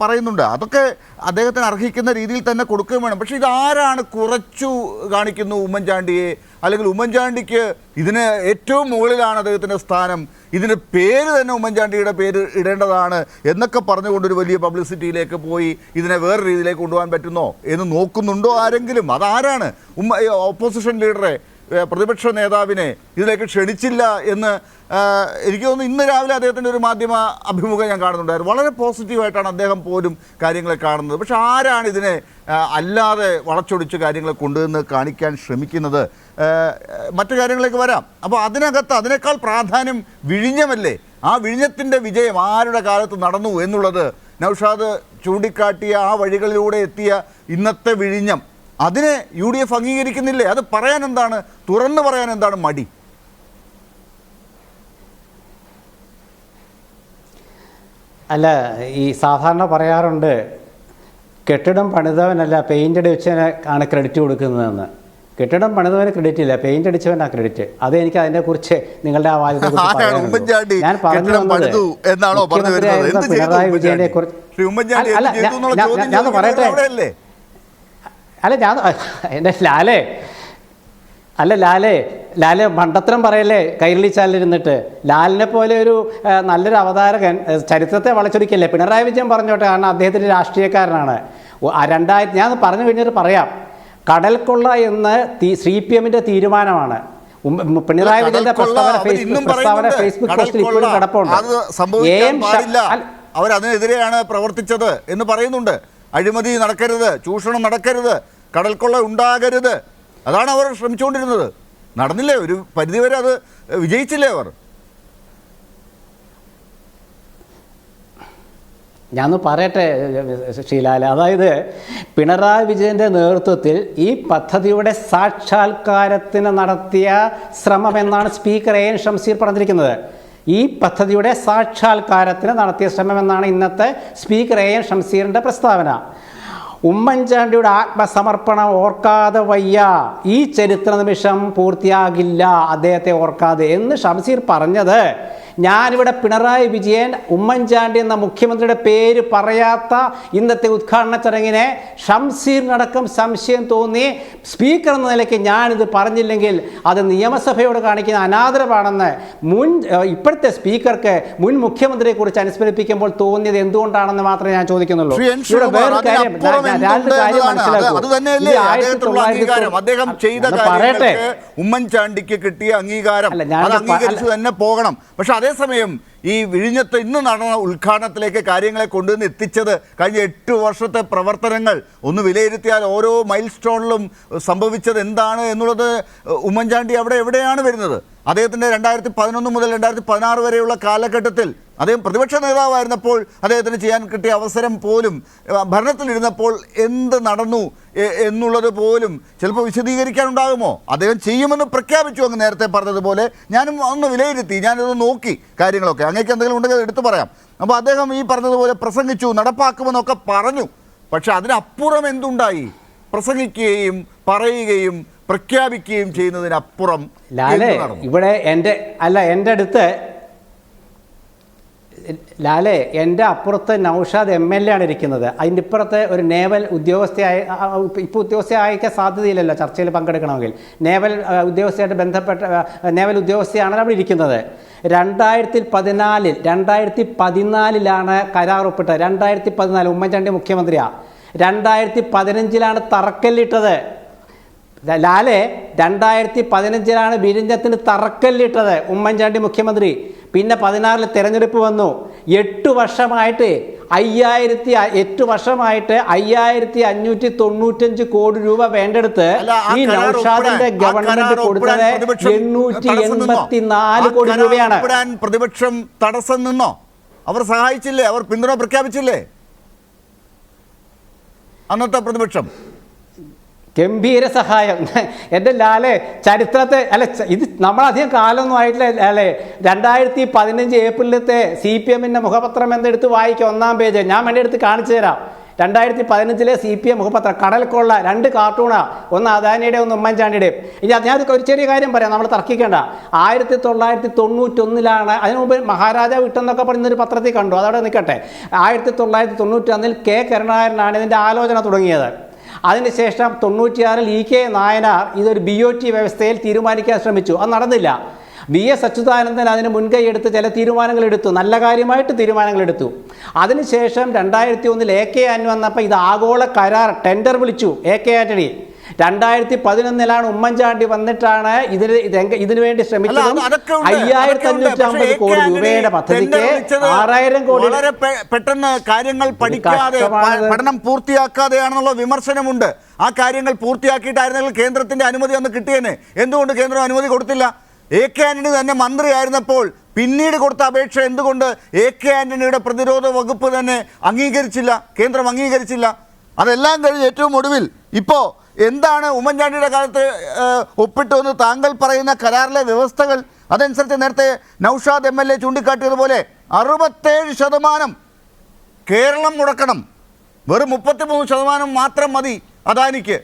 പറയുന്നുണ്ട്. അതൊക്കെ അദ്ദേഹത്തിന് അർഹിക്കുന്ന രീതിയിൽ തന്നെ കൊടുക്കുകയും വേണം. പക്ഷേ ഇതാരാണ് കുറച്ചു കാണിക്കുന്നു ഉമ്മൻചാണ്ടിയെ, അല്ലെങ്കിൽ ഉമ്മൻചാണ്ടിക്ക് ഇതിന് ഏറ്റവും മുകളിലാണ് അദ്ദേഹത്തിൻ്റെ സ്ഥാനം, ഇതിൻ്റെ പേര് തന്നെ ഉമ്മൻചാണ്ടിയുടെ പേര് ഇടേണ്ടതാണ് എന്നൊക്കെ പറഞ്ഞുകൊണ്ടൊരു വലിയ പബ്ലിസിറ്റിയിലേക്ക് പോയി ഇതിനെ വേറെ രീതിയിലേക്ക് കൊണ്ടുപോകാൻ പറ്റുന്നോ എന്ന് നോക്കുന്നുണ്ടോ ആരെങ്കിലും? അതാരാണ്? ഓപ്പോസിഷൻ ലീഡറെ, പ്രതിപക്ഷ നേതാവിനെ ഇതിലേക്ക് ക്ഷണിച്ചില്ല എന്ന് എനിക്ക് തോന്നുന്നു. ഇന്ന് രാവിലെ അദ്ദേഹത്തിൻ്റെ ഒരു മാധ്യമ അഭിമുഖം ഞാൻ കാണുന്നുണ്ടായിരുന്നു. വളരെ പോസിറ്റീവായിട്ടാണ് അദ്ദേഹം പോലും കാര്യങ്ങളെ കാണുന്നത്. പക്ഷെ ആരാണ് ഇതിനെ അല്ലാതെ വളച്ചൊടിച്ച് കാര്യങ്ങളെ കൊണ്ടുവന്ന് കാണിക്കാൻ ശ്രമിക്കുന്നത്? മറ്റു കാര്യങ്ങളിലേക്ക് വരാം. അപ്പോൾ അതിനേക്കാൾ പ്രാധാന്യം വിഴിഞ്ഞമല്ലേ? ആ വിഴിഞ്ഞത്തിൻ്റെ വിജയം ആരുടെ കാലത്ത് നടന്നു എന്നുള്ളത് നൗഷാദ് ചൂണ്ടിക്കാട്ടിയ ആ വഴികളിലൂടെ എത്തിയ ഇന്നത്തെ വിഴിഞ്ഞം, അതിനെ UDF അംഗീകരിക്കുന്നില്ലേ? അത് പറയാൻ എന്താണ്, തുറന്നു പറയാൻ എന്താണ് മടി? അല്ല, ഈ സാധാരണ പറയാറുണ്ട് കെട്ടിടം പണിതവനല്ല പെയിൻ്റ് അടിച്ചവനെ ആണ് ക്രെഡിറ്റ് കൊടുക്കുന്നതെന്ന്. കെട്ടിടം പണിതവന് ക്രെഡിറ്റ് ഇല്ല, പെയിൻ്റ് അടിച്ചവനാ ക്രെഡിറ്റ്. അത് എനിക്ക് അതിനെക്കുറിച്ച് നിങ്ങളുടെ ആ വാദത്തെ ഞാൻ പറഞ്ഞു വന്നത് മുഖ്യമന്ത്രിയായിരുന്ന പിണറായി വിജയനെ കുറിച്ച്. ഞാൻ പറയട്ടെ, അല്ല ഞാൻ എൻ്റെ ലാലേ മണ്ടത്തരം പറയല്ലേ കൈരളി ചാനലിരുന്നിട്ട്. ലാലിനെ പോലെ ഒരു നല്ലൊരു അവതാരകൻ ചരിത്രത്തെ വളച്ചൊടിക്കല്ലേ. പിണറായി വിജയൻ പറഞ്ഞോട്ടെ, കാരണം അദ്ദേഹത്തിൻ്റെ രാഷ്ട്രീയക്കാരനാണ്. ഞാൻ പറഞ്ഞു കഴിഞ്ഞിട്ട് പറയാം. കടൽക്കൊള്ള എന്ന് CPM-ന്റെ തീരുമാനമാണ്. പിണറായി വിജയന്റെ പ്രസ്താവന ഫേസ്ബുക്ക് പോസ്റ്റിൽ ഇപ്പോഴും കിടപ്പുണ്ട്. അവരതിനെതിരെയാണ് പ്രവർത്തിച്ചത് എന്ന് പറയുന്നുണ്ട്. അഴിമതി നടക്കരുത്, ചൂഷണം നടക്കരുത്, കടൽക്കൊള്ള ഉണ്ടാകരുത്, അതാണ് അവർ ശ്രമിച്ചുകൊണ്ടിരുന്നത്. നടന്നില്ലേ? ഒരു പരിധിവരെ അത് വിജയിച്ചില്ലേ അവർ? ഞാനൊന്ന് പറയട്ടെ ശ്രീലാൽ, അതായത് പിണറായി വിജയൻ്റെ നേതൃത്വത്തിൽ ഈ പദ്ധതിയുടെ സാക്ഷാത്കാരത്തിന് നടത്തിയ ശ്രമം എന്നാണ് സ്പീക്കർ എ എൻ ഷംസീർ പറഞ്ഞിരിക്കുന്നത്. ഈ പദ്ധതിയുടെ സാക്ഷാത്കാരത്തിന് നടത്തിയ ശ്രമം എന്നാണ് ഇന്നത്തെ സ്പീക്കർ എ എൻ ഷംസീറിൻ്റെ പ്രസ്താവന. ഉമ്മൻചാണ്ടിയുടെ ആത്മസമർപ്പണം ഓർക്കാതെ വയ്യ, ഈ ചരിത്ര നിമിഷം പൂർത്തിയാകില്ല അദ്ദേഹത്തെ ഓർക്കാതെ എന്ന് ഷംസീർ പറഞ്ഞത്. ഞാനിവിടെ പിണറായി വിജയൻ ഉമ്മൻചാണ്ടി എന്ന മുഖ്യമന്ത്രിയുടെ പേര് പറയാത്ത ഇന്നത്തെ ഉദ്ഘാടന ചടങ്ങിനെ ഷംസീറിനടക്കം സംശയം തോന്നി സ്പീക്കർ എന്ന നിലയ്ക്ക് ഞാനിത് പറഞ്ഞില്ലെങ്കിൽ അത് നിയമസഭയോട് കാണിക്കുന്ന അനാദരവാണെന്ന് ഇപ്പോഴത്തെ സ്പീക്കർക്ക് മുൻ മുഖ്യമന്ത്രിയെ കുറിച്ച് അനുസ്മരിപ്പിക്കുമ്പോൾ തോന്നിയത് എന്തുകൊണ്ടാണെന്ന് മാത്രമേ ഞാൻ ചോദിക്കുന്നുള്ളൂ. ഇവിടെ വേറൊരു കാര്യം, രണ്ട് കാര്യം മനസ്സിലാക്കൂ. പറയട്ടെ, ഉമ്മൻചാണ്ടിക്ക് കിട്ടിയ അംഗീകാരം തന്നെ പോകണം. പക്ഷെ അതേസമയം ഈ വിഴിഞ്ഞത്ത് ഇന്ന് നടന്ന ഉദ്ഘാടനത്തിലേക്ക് കാര്യങ്ങളെ കൊണ്ടുവന്ന് എത്തിച്ചത് കഴിഞ്ഞ 8 വർഷത്തെ പ്രവർത്തനങ്ങൾ ഒന്ന് വിലയിരുത്തിയാൽ ഓരോ മൈൽ സ്റ്റോണിലും സംഭവിച്ചത് എന്താണ് എന്നുള്ളത് ഉമ്മൻചാണ്ടി അവിടെ എവിടെയാണ് വരുന്നത്? അദ്ദേഹത്തിൻ്റെ 2011 മുതൽ 2016 വരെയുള്ള കാലഘട്ടത്തിൽ അദ്ദേഹം പ്രതിപക്ഷ നേതാവായിരുന്നപ്പോൾ അദ്ദേഹത്തിന് ചെയ്യാൻ കിട്ടിയ അവസരം പോലും, ഭരണത്തിലിരുന്നപ്പോൾ എന്ത് നടന്നു എന്നുള്ളത് പോലും ചിലപ്പോൾ വിശദീകരിക്കാനുണ്ടാകുമോ? അദ്ദേഹം ചെയ്യുമെന്ന് പ്രഖ്യാപിച്ചു, അങ്ങ് നേരത്തെ പറഞ്ഞതുപോലെ. ഞാനും ഒന്ന് വിലയിരുത്തി, ഞാനിത് നോക്കി കാര്യങ്ങളൊക്കെ. അങ്ങേക്ക് എന്തെങ്കിലും ഉണ്ടെങ്കിൽ അത് എടുത്തു പറയാം. അപ്പോൾ അദ്ദേഹം ഈ പറഞ്ഞതുപോലെ പ്രസംഗിച്ചു, നടപ്പാക്കുമെന്നൊക്കെ പറഞ്ഞു. പക്ഷെ അതിനപ്പുറം എന്തുണ്ടായി? പ്രസംഗിക്കുകയും പറയുകയും പ്രഖ്യാപിക്കുകയും ചെയ്യുന്നതിനപ്പുറം ഇവിടെ എൻ്റെ അടുത്ത് ലാലേ, എൻ്റെ അപ്പുറത്ത് നൗഷാദ് MLA ആണ് ഇരിക്കുന്നത്. അതിൻ്റെ ഇപ്പുറത്ത് ഒരു നേവൽ ഉദ്യോഗസ്ഥയായി, ഇപ്പോൾ ഉദ്യോഗസ്ഥയായിരിക്കാൻ സാധ്യതയില്ലല്ലോ ചർച്ചയിൽ പങ്കെടുക്കണമെങ്കിൽ, നേവൽ ഉദ്യോഗസ്ഥയായിട്ട് ബന്ധപ്പെട്ട നേവൽ ഉദ്യോഗസ്ഥയാണ് അവിടെ ഇരിക്കുന്നത്. 2014-2014 കരാർ ഒപ്പിട്ടത്. 2014 ഉമ്മൻചാണ്ടി മുഖ്യമന്ത്രിയാണ്. 2015 തറക്കല്ലിട്ടത്. ലാലേ, 2015 വിഴിഞ്ഞത്തിന് തറക്കല്ലിട്ടത് ഉമ്മൻചാണ്ടി മുഖ്യമന്ത്രി. പിന്നെ 16 തെരഞ്ഞെടുപ്പ് വന്നു. 8 വർഷമായിട്ട് 5595 കോടി രൂപ വേണ്ടെടുത്ത് ഈ നൗഷാദിന്റെ ഗവൺമെന്റ് കൊടുത്തത് 884 കോടി രൂപയാണ്. പ്രതിപക്ഷം തടസ്സം നിന്നോ? അവർ സഹായിച്ചില്ലേ? അവർ പിന്തുണ പ്രഖ്യാപിച്ചില്ലേ അന്നത്തെ പ്രതിപക്ഷം? ഗംഭീര സഹായം. എൻ്റെ ലാലെ ചരിത്രത്തെ അല്ല, ഇത് നമ്മളധികം കാലമൊന്നും ആയിട്ടില്ല അല്ലേ. 2015 ഏപ്രിലത്തെ CPM മുഖപത്രം എന്തെടുത്ത് വായിക്കുക, 1-ാം പേജ്. ഞാൻ വേണ്ടി എടുത്ത് കാണിച്ചു തരാം. 2015 CPM മുഖപത്രം, കടൽ കൊള്ള, 2 കാർട്ടൂണാണ്, ഒന്ന് അദാനിയുടെ ഒന്ന് ഉമ്മൻചാണ്ടിയുടെയും. ഇനി ഞാൻ ഒരു ചെറിയ കാര്യം പറയാം, നമ്മൾ തർക്കിക്കേണ്ട. 1991 അതിനു മുമ്പ് മഹാരാജാവ് വിട്ടെന്നൊക്കെ പറയുന്നൊരു പത്രത്തിൽ കണ്ടു, അതവിടെ നിൽക്കട്ടെ. 1991 കെ കരുണാകരനാണ് ഇതിൻ്റെ ആലോചന തുടങ്ങിയത്. അതിനുശേഷം 96 EK നായനാർ ഇതൊരു BOT വ്യവസ്ഥയിൽ തീരുമാനിക്കാൻ ശ്രമിച്ചു, അത് നടന്നില്ല. VS അച്യുതാനന്ദൻ അതിന് മുൻകൈ എടുത്ത് ചില തീരുമാനങ്ങൾ എടുത്തു, നല്ല കാര്യമായിട്ട് തീരുമാനങ്ങൾ എടുത്തു. അതിനുശേഷം 2001 AK ആന്റണി വന്നപ്പോൾ ഇത് ആഗോള കരാർ ടെൻഡർ വിളിച്ചു AK ആന്റണി. 2011 ഉമ്മൻചാണ്ടി വന്നിട്ടാണ് ഇതിനു വേണ്ടി ശ്രമിച്ചത്. 5550 കോടി രൂപയുടെ പദ്ധതിക്ക് 6000 കോടി. വളരെ പെട്ടെന്ന് കാര്യങ്ങൾ പഠിക്കാതെ, പഠനം പൂർത്തിയാക്കാതെയാണെന്നുള്ള വിമർശനമുണ്ട്. ആ കാര്യങ്ങൾ പൂർത്തിയാക്കിയിട്ടായിരുന്നെങ്കിൽ കേന്ദ്രത്തിന്റെ അനുമതി അന്ന് കിട്ടിയേനെ. എന്തുകൊണ്ട് കേന്ദ്രം അനുമതി കൊടുത്തില്ല? AK ആന്റണി തന്നെ മന്ത്രിയായിരുന്നപ്പോൾ പിന്നീട് കൊടുത്ത അപേക്ഷ എന്തുകൊണ്ട് AK ആന്റണിയുടെ പ്രതിരോധ വകുപ്പ് തന്നെ അംഗീകരിച്ചില്ല, കേന്ദ്രം അംഗീകരിച്ചില്ല? അതെല്ലാം കഴിഞ്ഞ് ഏറ്റവും ഒടുവിൽ ഇപ്പോൾ എന്താണ് ഉമ്മൻചാണ്ടിയുടെ കാലത്ത് ഒപ്പിട്ടു എന്ന് താങ്കൾ പറയുന്ന കരാറിലെ വ്യവസ്ഥകൾ? അതനുസരിച്ച് നേരത്തെ നൗഷാദ് MLA ചൂണ്ടിക്കാട്ടിയതുപോലെ 67% കേരളം മുടക്കണം, വെറും 33% മാത്രം മതി അദാനിക്ക്.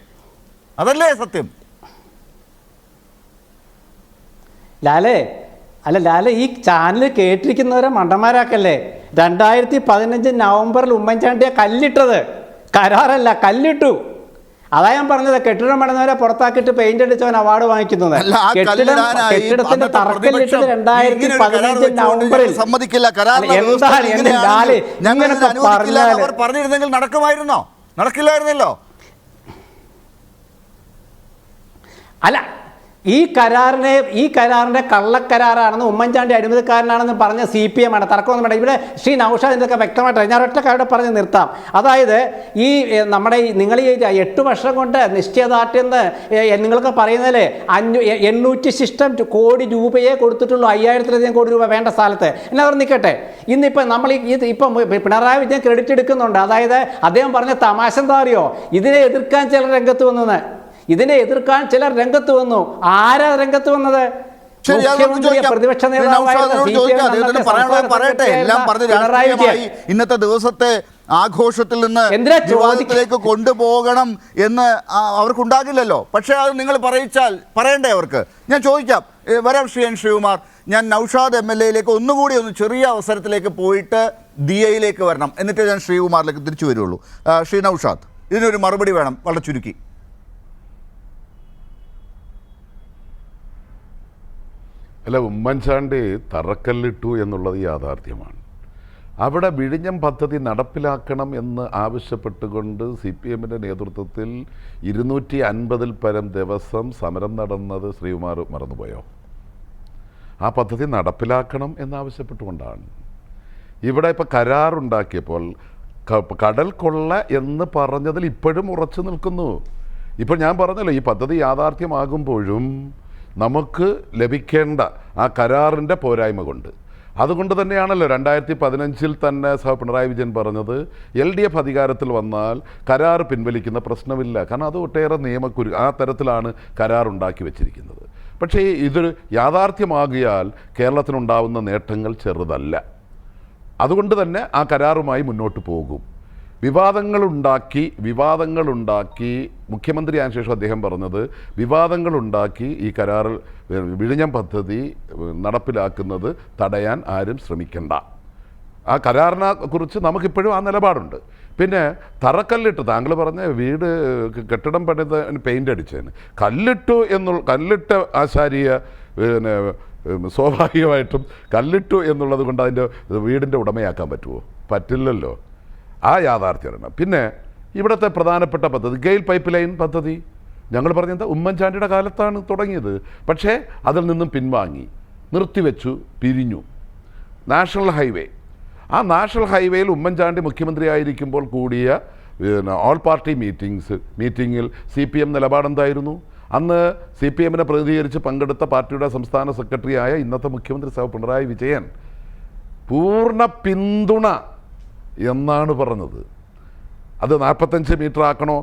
അതല്ലേ സത്യം? ലാലേ ഈ ചാനൽ കേട്ടിരിക്കുന്നവരെ മണ്ടന്മാരാക്കല്ലേ. 2015 നവംബറിൽ ഉമ്മൻചാണ്ടിയെ കല്ലിട്ടത്, കരാറല്ല, കല്ലിട്ടു. അതാ ഞാൻ പറഞ്ഞത്, കെട്ടിടം പണിതവരെ പുറത്താക്കിയിട്ട് പെയിന്റ് അടിച്ചവൻ അവാർഡ് വാങ്ങിക്കുന്നത്. കെട്ടിടത്തിന്റെ തറക്കല്ലിട്ടത് 2015 നവംബറിൽ. പറഞ്ഞിരുന്നെങ്കിൽ നടക്കുമായിരുന്നോ? നടക്കില്ലായിരുന്നല്ലോ. അല്ല, ഈ കരാറിന്റെ കള്ളക്കരാറാണെന്ന് ഉമ്മൻചാണ്ടി അഴിമതിക്കാരനാണെന്ന് പറഞ്ഞ CPM ആണ്. തർക്കമൊന്നും വേണ്ട. ഇവിടെ ശ്രീ നൗഷാദ് ഇതൊക്കെ വ്യക്തമായിട്ട് ഞാൻ ഒറ്റ കാര്യം പറഞ്ഞ് നിർത്താം. അതായത് ഈ നമ്മുടെ നിങ്ങൾ ഈ 8 വർഷം കൊണ്ട് നിശ്ചയദാർഢ്യം നിങ്ങൾക്ക് പറയുന്നതിൽ 800 കോടി രൂപയെ കൊടുത്തിട്ടുള്ളൂ. 5000-ലധികം കോടി രൂപ വേണ്ട സ്ഥലത്ത്. എന്നാ അവർ നിൽക്കട്ടെ. ഇന്നിപ്പം നമ്മൾ ഇപ്പം പിണറായി വിജയൻ ക്രെഡിറ്റ് എടുക്കുന്നുണ്ട്. അതായത് അദ്ദേഹം പറഞ്ഞ തമാശ എന്താ അറിയോ? ഇതിനെ എതിർക്കാൻ ചിലർ രംഗത്ത് വന്നത്. ആരാ രംഗത്ത് വന്നത്? പ്രതിപക്ഷ ഇന്നത്തെ ദിവസത്തെ ആഘോഷത്തിൽ നിന്ന് വിവാദത്തിലേക്ക് കൊണ്ടുപോകണം എന്ന് അവർക്കുണ്ടാകില്ലല്ലോ. പക്ഷേ അത് നിങ്ങൾ പറയണ്ടേ അവർക്ക്? ഞാൻ ചോദിക്കാം, വരാം ശ്രീകുമാർ. ഞാൻ നൗഷാദ് MLA ഒന്നുകൂടി ചെറിയ അവസരത്തിലേക്ക് പോയിട്ട് DAയിലേക്ക് വരണം, എന്നിട്ട് ഞാൻ ശ്രീകുമാറിലേക്ക് തിരിച്ചു വരുള്ളൂ. ശ്രീ നൗഷാദ്, ഇതിനൊരു മറുപടി വേണം, വളരെ ചുരുക്കി. അല്ല, ഉമ്മൻചാണ്ടി തറക്കല്ലിട്ടു എന്നുള്ളത് യാഥാർത്ഥ്യമാണ്. അവിടെ വിഴിഞ്ഞം പദ്ധതി നടപ്പിലാക്കണം എന്ന് ആവശ്യപ്പെട്ടുകൊണ്ട് CPM നേതൃത്വത്തിൽ 250-ൽ പരം ദിവസം സമരം നടന്നത് ശ്രീകുമാർ മറന്നുപോയോ? ആ പദ്ധതി നടപ്പിലാക്കണം എന്നാവശ്യപ്പെട്ടുകൊണ്ടാണ്. ഇവിടെ ഇപ്പോൾ കരാറുണ്ടാക്കിയപ്പോൾ കടൽ കൊള്ള എന്ന് പറഞ്ഞതിൽ ഇപ്പോഴും ഉറച്ചു നിൽക്കുന്നു. ഇപ്പോൾ ഞാൻ പറഞ്ഞല്ലോ, ഈ പദ്ധതി യാഥാർത്ഥ്യമാകുമ്പോഴും നമുക്ക് ലഭിക്കേണ്ട ആ കരാറിൻ്റെ പോരായ്മ കൊണ്ട്. അതുകൊണ്ട് തന്നെയാണല്ലോ 2015 തന്നെ പിണറായി വിജയൻ പറഞ്ഞത്, LDF അധികാരത്തിൽ വന്നാൽ കരാർ പിൻവലിക്കുന്ന പ്രശ്നമില്ല. കാരണം അത് ഒട്ടേറെ ആ തരത്തിലാണ് കരാർ ഉണ്ടാക്കി വെച്ചിരിക്കുന്നത്. പക്ഷേ ഇതൊരു യാഥാർത്ഥ്യമാകിയാൽ കേരളത്തിനുണ്ടാവുന്ന നേട്ടങ്ങൾ ചെറുതല്ല. അതുകൊണ്ട് തന്നെ ആ കരാറുമായി മുന്നോട്ട് പോകും. വിവാദങ്ങളുണ്ടാക്കി മുഖ്യമന്ത്രിയായ ശേഷം അദ്ദേഹം പറഞ്ഞത്, വിവാദങ്ങളുണ്ടാക്കി ഈ കരാറിൽ വിഴിഞ്ഞം പദ്ധതി നടപ്പിലാക്കുന്നത് തടയാൻ ആരും ശ്രമിക്കണ്ട. ആ കരാറിനെ കുറിച്ച് നമുക്കിപ്പോഴും ആ നിലപാടുണ്ട്. പിന്നെ തറക്കല്ലിട്ട്, താങ്കൾ പറഞ്ഞ വീട് കെട്ടിടം പണിത് പെയിൻ്റ് അടിച്ചതിന് കല്ലിട്ട ആശാരിയ പിന്നെ സ്വാഭാവികമായിട്ടും കല്ലിട്ടു എന്നുള്ളത് കൊണ്ട് അതിൻ്റെ വീടിൻ്റെ ഉടമയാക്കാൻ പറ്റുമോ? പറ്റില്ലല്ലോ. ആ യാഥാർത്ഥ്യമാണ്. പിന്നെ ഇവിടുത്തെ പ്രധാനപ്പെട്ട പദ്ധതി ഗെയിൽ പൈപ്പ് ലൈൻ പദ്ധതി ഞങ്ങൾ പറഞ്ഞത് ഉമ്മൻചാണ്ടിയുടെ കാലത്താണ് തുടങ്ങിയത്. പക്ഷേ അതിൽ നിന്നും പിൻവാങ്ങി, നിർത്തിവെച്ചു, പിരിഞ്ഞു. National highway. ആ നാഷണൽ ഹൈവേയിൽ ഉമ്മൻചാണ്ടി മുഖ്യമന്ത്രിയായിരിക്കുമ്പോൾ കൂടിയ ഓൾ പാർട്ടി മീറ്റിങ്ങിൽ CPM നിലപാടെന്തായിരുന്നു? അന്ന് CPMനെ പ്രതിനിധീകരിച്ച് പങ്കെടുത്ത പാർട്ടിയുടെ സംസ്ഥാന സെക്രട്ടറിയായ ഇന്നത്തെ മുഖ്യമന്ത്രി സഹ പിണറായി വിജയൻ പൂർണ്ണ പിന്തുണ എന്നാണ് പറഞ്ഞത്. അത് 45 മീറ്റർ ആക്കണോ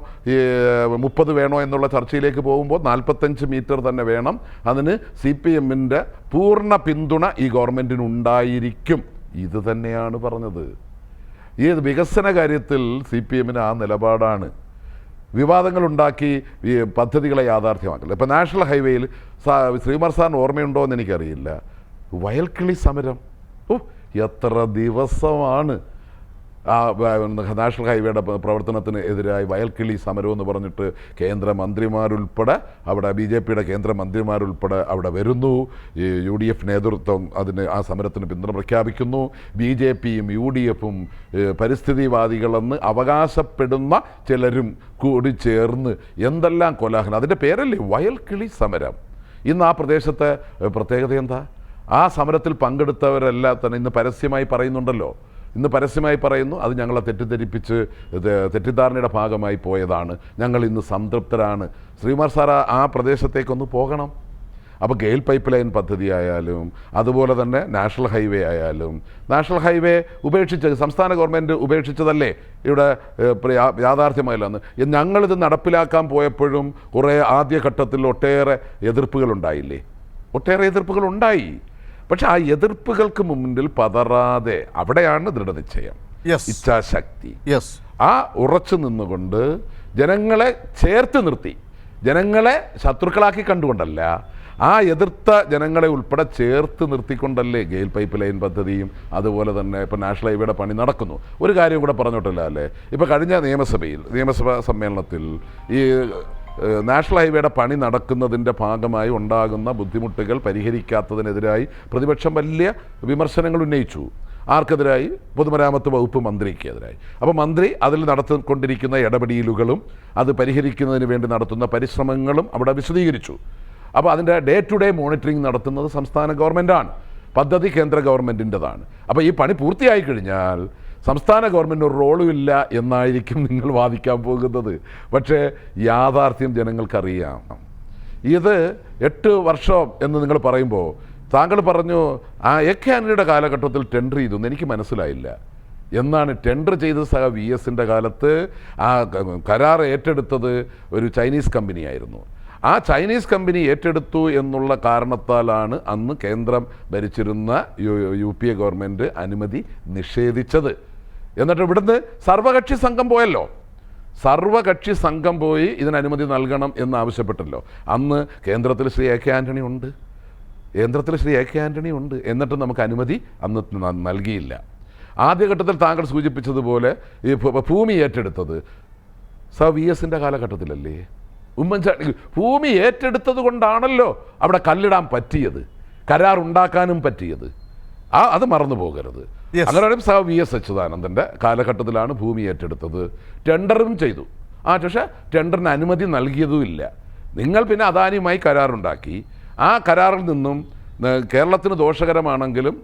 30 വേണോ എന്നുള്ള ചർച്ചയിലേക്ക് പോകുമ്പോൾ 45 മീറ്റർ തന്നെ വേണം. അതിന് CPMൻ്റെ പൂർണ്ണ പിന്തുണ ഈ ഗവൺമെൻറ്റിനുണ്ടായിരിക്കും. ഇത് തന്നെയാണ് പറഞ്ഞത്. ഈ വികസന കാര്യത്തിൽ CPMന് ആ നിലപാടാണ്. വിവാദങ്ങളുണ്ടാക്കി ഈ പദ്ധതികളെ യാഥാർത്ഥ്യമാക്കില്ല. ഇപ്പോൾ നാഷണൽ ഹൈവേയിൽ ശ്രീകുമാർ സാറിന് ഓർമ്മയുണ്ടോ എന്ന് എനിക്കറിയില്ല, വയൽക്കിളി സമരം. എത്ര ദിവസമാണ് ആ നാഷണൽ ഹൈവേയുടെ പ്രവർത്തനത്തിന് എതിരായി വയൽക്കിളി സമരം എന്ന് പറഞ്ഞിട്ട് കേന്ദ്രമന്ത്രിമാരുൾപ്പെടെ അവിടെ BJPയുടെ കേന്ദ്രമന്ത്രിമാരുൾപ്പെടെ അവിടെ വരുന്നു. ഈ UDF നേതൃത്വം ആ സമരത്തിന് പിന്തുണ പ്രഖ്യാപിക്കുന്നു. BJPയും UDFും പരിസ്ഥിതിവാദികളെന്ന് അവകാശപ്പെടുന്ന ചിലരും കൂടി ചേർന്ന് എന്തെല്ലാം കോലാഹലം. അതിൻ്റെ പേരല്ലേ വയൽക്കിളി സമരം. ഇന്ന് ആ പ്രദേശത്തെ പ്രത്യേകത എന്താ? ആ സമരത്തിൽ പങ്കെടുത്തവരെല്ലാം തന്നെ ഇന്ന് പരസ്യമായി പറയുന്നുണ്ടല്ലോ. അത് ഞങ്ങളെ തെറ്റിദ്ധാരണയുടെ ഭാഗമായി പോയതാണ്, ഞങ്ങൾ ഇന്ന് സംതൃപ്തരാണ്. ശ്രീകുമാർ സാർ ആ പ്രദേശത്തേക്കൊന്ന് പോകണം. അപ്പോൾ ഗെയിൽ പൈപ്പ് ലൈൻ പദ്ധതി ആയാലും അതുപോലെ തന്നെ നാഷണൽ ഹൈവേ ആയാലും, നാഷണൽ ഹൈവേ സംസ്ഥാന ഗവൺമെൻറ് ഉപേക്ഷിച്ചതല്ലേ ഇവിടെ യാഥാർത്ഥ്യമായില്ലെന്ന്. ഞങ്ങളിത് നടപ്പിലാക്കാൻ പോയപ്പോഴും കുറേ ആദ്യഘട്ടത്തിൽ ഒട്ടേറെ എതിർപ്പുകളുണ്ടായില്ലേ? ഉണ്ടായി. പക്ഷെ ആ എതിർപ്പുകൾക്ക് മുന്നിൽ പതറാതെ അവിടെയാണ് ദൃഢനിശ്ചയം, ഇച്ഛാശക്തി. ആ ഉറച്ചു നിന്നുകൊണ്ട് ജനങ്ങളെ ചേർത്ത് നിർത്തി, ജനങ്ങളെ ശത്രുക്കളാക്കി കണ്ടുകൊണ്ടല്ല, ആ എതിർത്ത ജനങ്ങളെ ഉൾപ്പെടെ ചേർത്ത് നിർത്തിക്കൊണ്ടല്ലേ ഗെയിൽ പൈപ്പ് ലൈൻ പദ്ധതിയും അതുപോലെ തന്നെ ഇപ്പോൾ നാഷണൽ ഹൈവേയുടെ പണി നടക്കുന്നു. ഒരു കാര്യം കൂടെ പറഞ്ഞോട്ടില്ല അല്ലേ, ഇപ്പോൾ കഴിഞ്ഞ നിയമസഭാ സമ്മേളനത്തിൽ ഈ നാഷണൽ ഹൈവേയുടെ പണി നടക്കുന്നതിൻ്റെ ഭാഗമായി ഉണ്ടാകുന്ന ബുദ്ധിമുട്ടുകൾ പരിഹരിക്കാത്തതിനെതിരായി പ്രതിപക്ഷം വലിയ വിമർശനങ്ങൾ ഉന്നയിച്ചു. ആർക്കെതിരായി? പൊതുമരാമത്ത് വകുപ്പ് മന്ത്രിക്കെതിരായി. അപ്പോൾ മന്ത്രി അതിൽ നടത്തിക്കൊണ്ടിരിക്കുന്ന ഇടപെടലുകളും അത് പരിഹരിക്കുന്നതിന് വേണ്ടി നടത്തുന്ന പരിശ്രമങ്ങളും അവിടെ വിശദീകരിച്ചു. അപ്പോൾ അതിൻ്റെ ഡേ ടു ഡേ മോണിറ്ററിംഗ് നടത്തുന്നത് സംസ്ഥാന ഗവൺമെൻറ്റാണ്, പദ്ധതി കേന്ദ്ര ഗവൺമെൻറ്റിൻ്റെതാണ്. അപ്പോൾ ഈ പണി പൂർത്തിയായി കഴിഞ്ഞാൽ സംസ്ഥാന ഗവൺമെൻറ് ഒരു റോളും ഇല്ല എന്നായിരിക്കും നിങ്ങൾ വാദിക്കാൻ പോകുന്നത്. പക്ഷേ യാഥാർത്ഥ്യം ജനങ്ങൾക്കറിയാം. ഇത് 8 വർഷം എന്ന് നിങ്ങൾ പറയുമ്പോൾ താങ്കൾ പറഞ്ഞു AK ആന്റണിയുടെ കാലഘട്ടത്തിൽ ടെൻഡർ ചെയ്തു. എനിക്ക് മനസ്സിലായില്ല. എന്നാണ് ടെൻഡർ ചെയ്തത്? സഹ VSൻ്റെ കാലത്ത് ആ കരാർ ഏറ്റെടുത്തത് ഒരു ചൈനീസ് കമ്പനിയായിരുന്നു. ആ ചൈനീസ് കമ്പനി ഏറ്റെടുത്തു എന്നുള്ള കാരണത്താലാണ് അന്ന് കേന്ദ്രം ഭരിച്ചിരുന്ന UPA ഗവൺമെൻറ് അനുമതി നിഷേധിച്ചത്. എന്നിട്ട് ഇവിടുന്ന് സർവകക്ഷി സംഘം പോയല്ലോ. സർവകക്ഷി സംഘം പോയി ഇതിന് അനുമതി നൽകണം എന്നാവശ്യപ്പെട്ടല്ലോ. അന്ന് കേന്ദ്രത്തിൽ ശ്രീ AK ആന്റണി ഉണ്ട്. എന്നിട്ട് നമുക്ക് അനുമതി അന്ന് നൽകിയില്ല. ആദ്യഘട്ടത്തിൽ താങ്കൾ സൂചിപ്പിച്ചതുപോലെ ഈ ഭൂമി ഏറ്റെടുത്തത് VSൻ്റെ കാലഘട്ടത്തിലല്ലേ? ഉമ്മൻചാണ്ടി ഭൂമി ഏറ്റെടുത്തത് കൊണ്ടാണല്ലോ അവിടെ കല്ലിടാൻ പറ്റിയത്, കരാറുണ്ടാക്കാനും പറ്റിയത്. അത് മറന്നു പോകരുത്. അങ്ങനെയാണ് VS അച്യുതാനന്ദൻ്റെ കാലഘട്ടത്തിലാണ് ഭൂമി ഏറ്റെടുത്തത്, ടെൻഡറും ചെയ്തു. പക്ഷേ ടെൻഡറിന് അനുമതി നൽകിയതുമില്ല. നിങ്ങൾ പിന്നെ അദാനിയുമായി കരാറുണ്ടാക്കി. ആ കരാറിൽ നിന്നും കേരളത്തിന് ദോഷകരമാണെങ്കിലും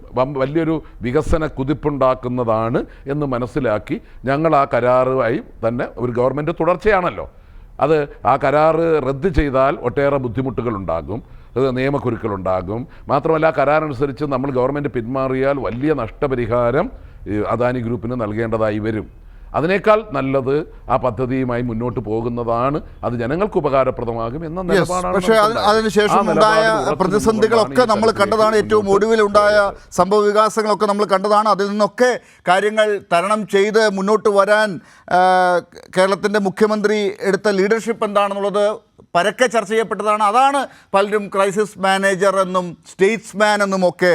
വലിയൊരു വികസന കുതിപ്പുണ്ടാക്കുന്നതാണ് എന്ന് മനസ്സിലാക്കി ഞങ്ങൾ ആ കരാറുമായി തന്നെ ഒരു ഗവൺമെൻറ് തുടർച്ചയാണല്ലോ. ആ കരാറ് റദ്ദ് ചെയ്താൽ ഒട്ടേറെ ബുദ്ധിമുട്ടുകളുണ്ടാകും, നിയമക്കുരുക്കളുണ്ടാകും. മാത്രമല്ല ആ കരാറനുസരിച്ച് നമ്മൾ ഗവൺമെൻറ് പിന്മാറിയാൽ വലിയ നഷ്ടപരിഹാരം അദാനി ഗ്രൂപ്പിന് നൽകേണ്ടതായി വരും. അതിനേക്കാൾ നല്ലത് ആ പദ്ധതിയുമായി മുന്നോട്ട് പോകുന്നതാണ്, അത് ജനങ്ങൾക്ക് ഉപകാരപ്രദമാകും എന്ന നിലപാടാണ്. പക്ഷേ അതിനുശേഷം ഉണ്ടായ പ്രതിസന്ധികളൊക്കെ നമ്മൾ കണ്ടതാണ്. ഏറ്റവും ഒടുവിലുണ്ടായ സംഭവ വികാസങ്ങളൊക്കെ നമ്മൾ കണ്ടതാണ്. അതിൽ നിന്നൊക്കെ കാര്യങ്ങൾ തരണം ചെയ്ത് മുന്നോട്ട് വരാൻ കേരളത്തിൻ്റെ മുഖ്യമന്ത്രി എടുത്ത ലീഡർഷിപ്പ് എന്താണെന്നുള്ളത് പരക്കെ ചർച്ച ചെയ്യപ്പെട്ടതാണ്. അതാണ് പലരും ക്രൈസിസ് മാനേജർ എന്നും സ്റ്റേറ്റ്സ്മാൻ എന്നുമൊക്കെ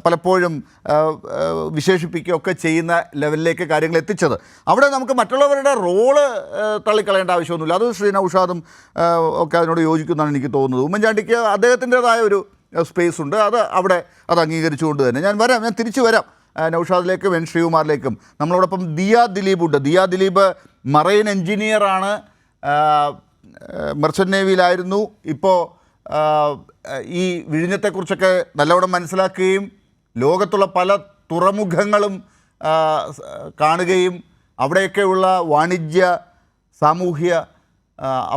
പലപ്പോഴും വിശേഷിപ്പിക്കുകയൊക്കെ ചെയ്യുന്ന ലെവലിലേക്ക് കാര്യങ്ങൾ എത്തിച്ചത്. അവിടെ നമുക്ക് മറ്റുള്ളവരുടെ റോള് തള്ളിക്കളയേണ്ട ആവശ്യമൊന്നുമില്ല. അത് ശ്രീ നൗഷാദും ഒക്കെ അതിനോട് യോജിക്കുന്നതാണ് എനിക്ക് തോന്നുന്നത്. ഉമ്മൻചാണ്ടിക്ക് അദ്ദേഹത്തിൻ്റെതായ ഒരു സ്പേസ് ഉണ്ട്, അത് അംഗീകരിച്ചുകൊണ്ട് തന്നെ ഞാൻ തിരിച്ചു വരാം നൗഷാദിലേക്കും ശ്രീകുമാറിലേക്കും. നമ്മളോടൊപ്പം ദിയ ദിലീപ് ഉണ്ട്. ദിയ ദിലീപ് മറൈൻ എൻജിനീയറാണ്, മെർച്ചൻ്റ് നേവിയിലായിരുന്നു. ഇപ്പോൾ ഈ വിഴിഞ്ഞത്തെക്കുറിച്ചൊക്കെ നല്ലവണ്ണം മനസ്സിലാക്കുകയും ലോകത്തുള്ള പല തുറമുഖങ്ങളും കാണുകയും അവിടെയൊക്കെയുള്ള വാണിജ്യ സാമൂഹ്യ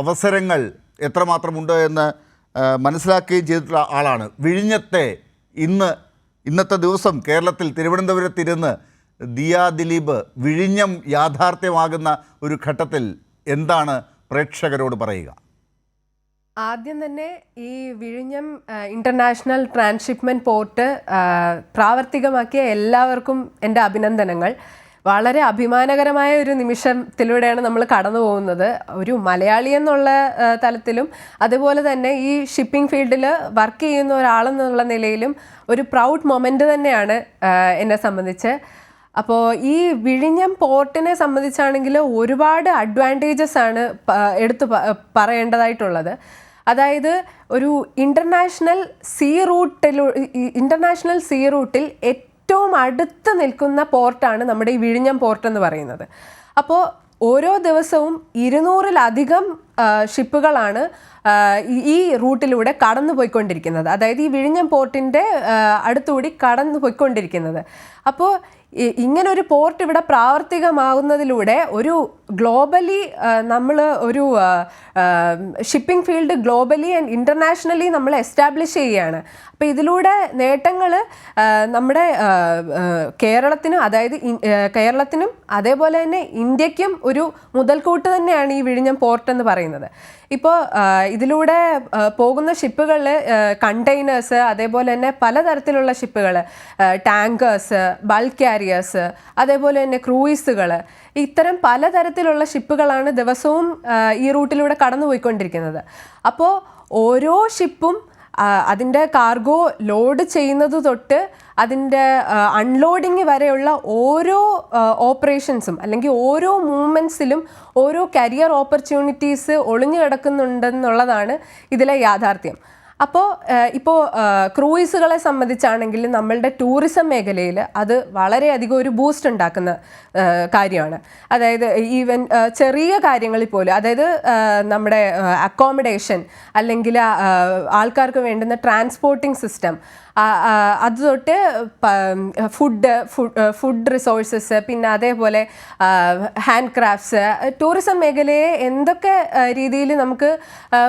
അവസരങ്ങൾ എത്രമാത്രമുണ്ട് എന്ന് മനസ്സിലാക്കുകയും ചെയ്തിട്ടുള്ള ആളാണ്. വിഴിഞ്ഞത്തെ ഇന്നത്തെ ദിവസം കേരളത്തിൽ തിരുവനന്തപുരത്തിരുന്ന് ദിയ ദിലീപ് വിഴിഞ്ഞം യാഥാർത്ഥ്യമാകുന്ന ഒരു ഘട്ടത്തിൽ എന്താണ് പ്രേക്ഷകരോട് പറയുക? ആദ്യം തന്നെ ഈ വിഴിഞ്ഞം ഇൻ്റർനാഷണൽ ട്രാൻസ്ഷിപ്മെൻറ്റ് പോർട്ട് പ്രാവർത്തികമാക്കിയ എല്ലാവർക്കും എൻ്റെ അഭിനന്ദനങ്ങൾ. വളരെ അഭിമാനകരമായ ഒരു നിമിഷത്തിലൂടെയാണ് നമ്മൾ കടന്നു പോകുന്നത്. ഒരു മലയാളി എന്നുള്ള തലത്തിലും അതുപോലെ തന്നെ ഈ ഷിപ്പിംഗ് ഫീൽഡിൽ വർക്ക് ചെയ്യുന്ന ഒരാളെന്നുള്ള നിലയിലും ഒരു പ്രൗഡ് മൊമെൻ്റ് തന്നെയാണ് എന്നെ സംബന്ധിച്ച്. അപ്പോൾ ഈ വിഴിഞ്ഞം പോർട്ടിനെ സംബന്ധിച്ചാണെങ്കിൽ ഒരുപാട് അഡ്വാൻറ്റേജസ് ആണ് പറയേണ്ടതായിട്ടുള്ളത്. അതായത് ഒരു ഇൻ്റർനാഷണൽ സീ റൂട്ടിൽ ഏറ്റവും അടുത്ത് നിൽക്കുന്ന പോർട്ടാണ് നമ്മുടെ ഈ വിഴിഞ്ഞം പോർട്ട് എന്ന് പറയുന്നത്. അപ്പോൾ ഓരോ ദിവസവും 200-ലധികം ഷിപ്പുകളാണ് ഈ റൂട്ടിലൂടെ കടന്നു പോയിക്കൊണ്ടിരിക്കുന്നത്. അതായത് ഈ വിഴിഞ്ഞം പോർട്ടിൻ്റെ അടുത്തുകൂടി കടന്നു പോയിക്കൊണ്ടിരിക്കുന്നത്. അപ്പോൾ ഇങ്ങനൊരു പോർട്ട് ഇവിടെ പ്രാവർത്തികമാകുന്നതിലൂടെ ഒരു ഗ്ലോബലി നമ്മൾ ഒരു shipping field globally and internationally നമ്മൾ എസ്റ്റാബ്ലിഷ് ചെയ്യുകയാണ്. അപ്പോൾ ഇതിലൂടെ നേട്ടങ്ങൾ നമ്മുടെ കേരളത്തിനും, അതായത് കേരളത്തിനും അതേപോലെ തന്നെ ഇന്ത്യക്കും ഒരു മുതൽക്കൂട്ട് തന്നെയാണ് ഈ വിഴിഞ്ഞം പോർട്ട് എന്ന് പറയുന്നത്. ഇപ്പോൾ ഇതിലൂടെ പോകുന്ന ഷിപ്പുകളിൽ കണ്ടെയ്നേഴ്സ്, അതേപോലെ തന്നെ പലതരത്തിലുള്ള ഷിപ്പുകൾ, ടാങ്കേഴ്സ്, ബൾക്ക് ക്യാരിയേഴ്സ്, അതേപോലെ തന്നെ ക്രൂയിസുകൾ, ഇത്തരം പലതരത്തിലുള്ള ഷിപ്പുകളാണ് ദിവസവും ഈ റൂട്ടിലൂടെ കടന്നു പോയിക്കൊണ്ടിരിക്കുന്നത്. അപ്പോൾ ഓരോ ഷിപ്പും അതിൻ്റെ കാർഗോ ലോഡ് ചെയ്യുന്നത് തൊട്ട് അതിൻ്റെ അൺലോഡിങ് വരെയുള്ള ഓരോ ഓപ്പറേഷൻസും അല്ലെങ്കിൽ ഓരോ മൂവ്മെൻറ്റ്സിലും ഓരോ കരിയർ ഓപ്പർച്യൂണിറ്റീസ് ഒളിഞ്ഞു കിടക്കുന്നുണ്ടെന്നുള്ളതാണ് ഇതിലെ യാഥാർത്ഥ്യം. ഇപ്പോൾ ക്രൂയിസുകളെ സംബന്ധിച്ചാണെങ്കിൽ നമ്മളുടെ ടൂറിസം മേഖലയിൽ അത് വളരെയധികം ഒരു ബൂസ്റ്റ് ഉണ്ടാക്കുന്ന കാര്യമാണ്. അതായത് ഈവൻ ചെറിയ കാര്യങ്ങളിൽ പോലും, അതായത് നമ്മുടെ അക്കോമഡേഷൻ അല്ലെങ്കിൽ ആൾക്കാർക്ക് വേണ്ടുന്ന ട്രാൻസ്പോർട്ടിംഗ് സിസ്റ്റം, അത് തൊട്ട് ഫുഡ് റിസോഴ്സസ്, പിന്നെ അതേപോലെ ഹാൻഡ് ക്രാഫ്റ്റ്സ്, ടൂറിസം മേഖലയെ എന്തൊക്കെ രീതിയിൽ നമുക്ക്